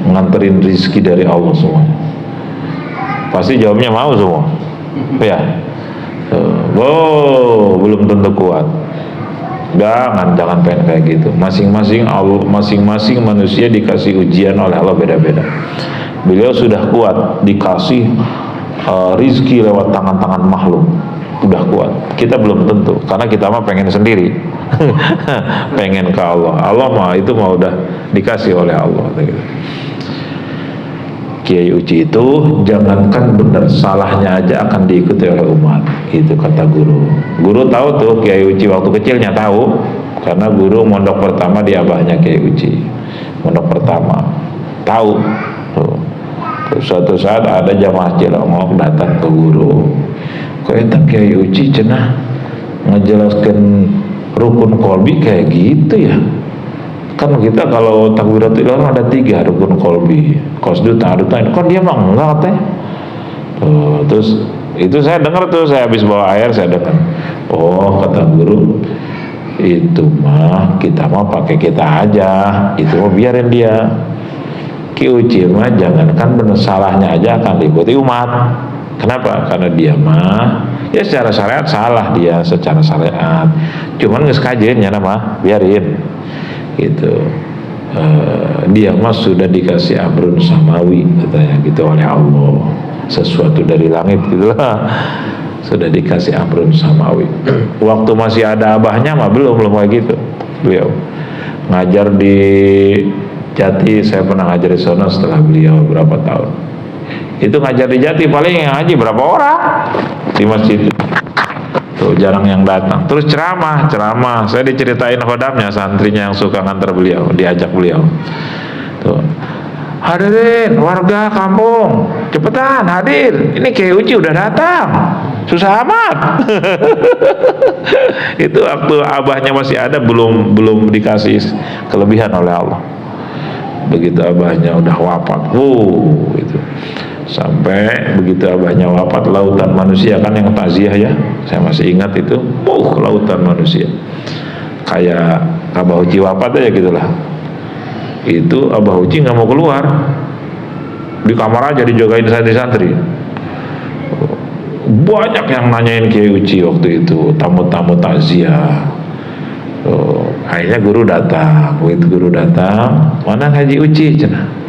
nganterin rizki dari Allah semuanya? Pasti jawabnya mau semua ya. Belum tentu kuat. Jangan pengen kayak gitu. Masing-masing manusia dikasih ujian oleh Allah beda-beda. Beliau sudah kuat dikasih rizki lewat tangan-tangan makhluk, udah kuat. Kita belum tentu, karena kita mah pengen sendiri. Pengen ke Allah. Allah mah itu mah udah dikasih oleh Allah. Kiai Uci itu jangankan benar, salahnya aja akan diikuti oleh umat. Itu kata guru. Guru tahu tuh Kiai Uci waktu kecilnya tahu, karena guru mondok pertama di abahnya Kiai Uci. Mondok pertama tahu. Tuh. Suatu saat ada jamaah Cilongok datang ke guru. Kok eta Kiai Uci cenah ngejelaskan rukun kolbi kayak gitu ya? Kan kita kalau takbiratul ihram ada 3 rukun kolbi, qasdu ta'arudun. Kok dia mah enggak katanya? Terus itu saya dengar tuh, saya habis bawa air saya dengar. Oh kata guru, itu mah kita mah pakai kita aja, itu mah biarin dia. Ki Uci mah jangankan benar salahnya aja akan diikuti umat. Kenapa? Karena dia mah ya secara syariat salah dia secara syariat. Cuman geus kajeun nya mah biarin. gitu. Dia mas sudah dikasih amrun samawi katanya gitu oleh Allah, sesuatu dari langit gitulah, sudah dikasih amrun samawi. Waktu masih ada abahnya mah belum kayak gitu. Beliau ngajar di Jati, saya pernah ngajar di sana setelah beliau berapa tahun. Itu ngajar di Jati paling yang ngaji berapa orang di masjid itu. Tuh jarang yang datang. Terus ceramah. Saya diceritain khodamnya, santrinya yang suka ngantar beliau, diajak beliau. Tuh. Hadirin warga kampung, cepetan hadir. Ini Kiai Uci udah datang. Susah amat. Itu waktu abahnya masih ada, belum dikasih kelebihan oleh Allah. Begitu abahnya udah wafat, itu. Sampai begitu abahnya wafat, lautan manusia kan yang takziah ya, saya masih ingat itu, lautan manusia kayak Abah Uci wafat aja gitulah. Itu Abah Uci nggak mau keluar, di kamar aja dijagain santri-santri. Banyak yang nanyain Kiai Uci waktu itu, tamu-tamu takziah. Akhirnya guru datang, begitu guru datang, mana Haji Uci cenah?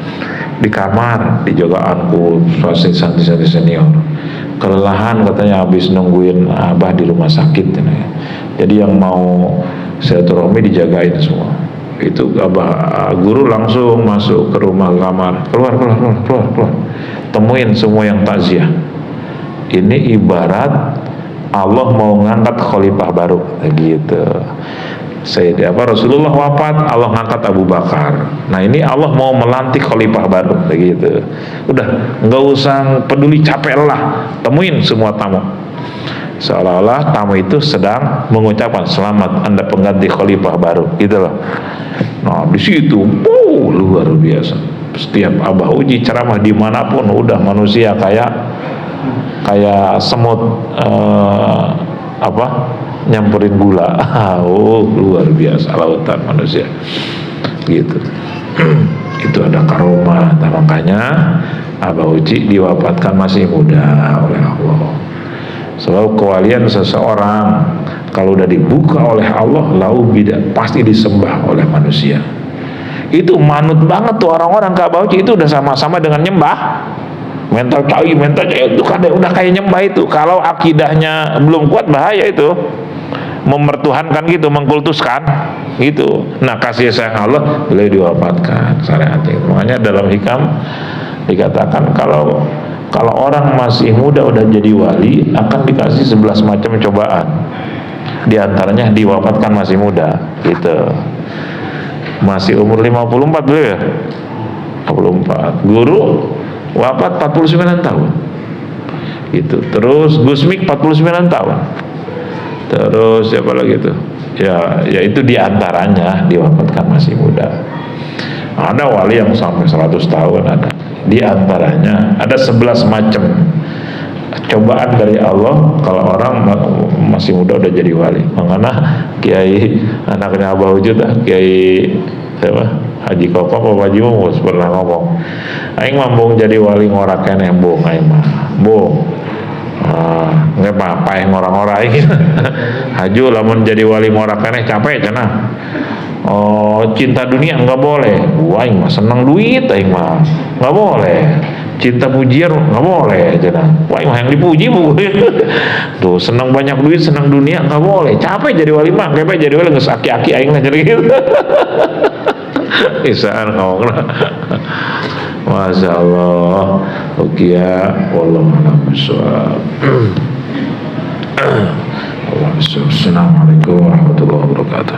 Di kamar, di jogaanku santri-santri senior. Kelelahan katanya habis nungguin abah di rumah sakit. Jadi yang mau silaturahmi dijagain semua. Itu abah guru langsung masuk ke rumah kamar. Keluar. Temuin semua yang takziah. Ini ibarat Allah mau ngangkat khalifah baru gitu. Rasulullah wafat, Allah ngangkat Abu Bakar. Nah ini Allah mau melantik khalifah baru, begitu. Udah, nggak usah peduli, capek lah, temuin semua tamu. Seolah-olah tamu itu sedang mengucapkan selamat, Anda pengganti khalifah baru, gitu loh. Nah di situ, luar biasa. Setiap Abah Uci ceramah dimanapun, udah manusia kayak semut nyampurin gula. Luar biasa lautan manusia gitu. Itu ada karomah. Nah, makanya Abah Uci diwafatkan masih muda oleh Allah. Sebab kewalian seseorang kalau udah dibuka oleh Allah, lalu pasti disembah oleh manusia. Itu manut banget tuh orang-orang ke Abah Uci, itu udah sama-sama dengan nyembah. Mental itu kan udah kayak nyembah itu. Kalau akidahnya belum kuat bahaya itu, memertuhankan gitu, mengkultuskan gitu. Nah kasih sayang Allah beliau diwafatkan syariatnya. Makanya dalam hikam dikatakan kalau orang masih muda udah jadi wali akan dikasih 11 macam cobaan. Di antaranya diwafatkan masih muda gitu. Masih umur 54 beliau ya, 54. Guru wafat 49 tahun gitu. Terus Gusmik 49 tahun. Terus siapa lagi itu? Ya itu diantaranya diwafatkan masih muda. Ada wali yang sampai 100 tahun ada. Diantaranya ada 11 macam cobaan dari Allah kalau orang masih muda udah jadi wali. Makanya Kiai anaknya Abah Wujud, Kiai siapa? Haji Kokok apa Haji Mumus pernah ngomong, aing mambung jadi wali ngorakan yang bung, aing mah bung nggak apa-apa yang orang-orang ini. Haju lamun jadi wali ngorakan capek cenah. Cinta dunia nggak boleh. Aing mah seneng duit, aing mah nggak boleh. Cinta pujian nggak boleh cenah. Aing mah yang dipuji bu. Tuh seneng banyak duit, seneng dunia nggak boleh. Capek jadi wali mah, capek jadi wali nggak aki-aki aing lah jadi gitu. Isaan ngomong lah. Masya Allah. Ukia wallahu a'lam bishawab. Assalamualaikum warahmatullahi wabarakatuh.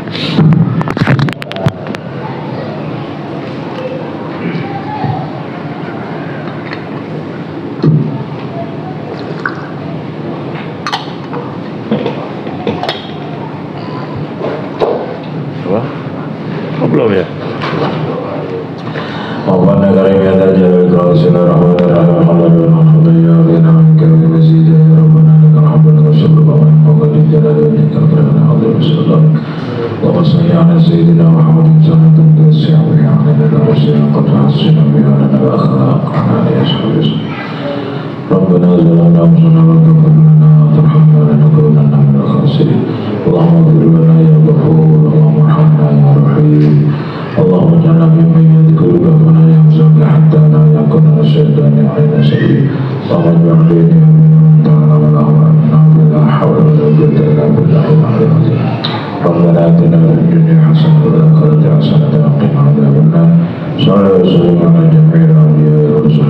Belum ya? Rabbana karim ya dal jalali wal ikram rahmanar rahim alhamdulillah ya rabbana karim mazid ya rabbana lakal hamdu wa sallallahu alaihi wa sallam jalali wa ikram alhamdulillah sallallahu wa sallam ala sayyidina Muhammadin sallallahu alaihi wa sallam ala rasulina qad hasina bi ala akhlaq ala yasbis Rabbana zalamna anfusana wa taqabbal tarhamna lanakunanna minal khasirin Allahumma ighfir lana ya ghafur Allahumma arhamna ya rahim اللهم اجعلنا ممن يذكرك ولا ينساك حتى لا يكون للشيطان علينا سبيل اللهم اجعل لي من تعلم الأمر لا حول ولا قوة إلا بالله العلي العظيم ربنا آتنا في الدنيا حسنة وفي الآخرة حسنة وقنا عذاب النار صلى الله عليه وسلم على جميع الأنبياء والرسل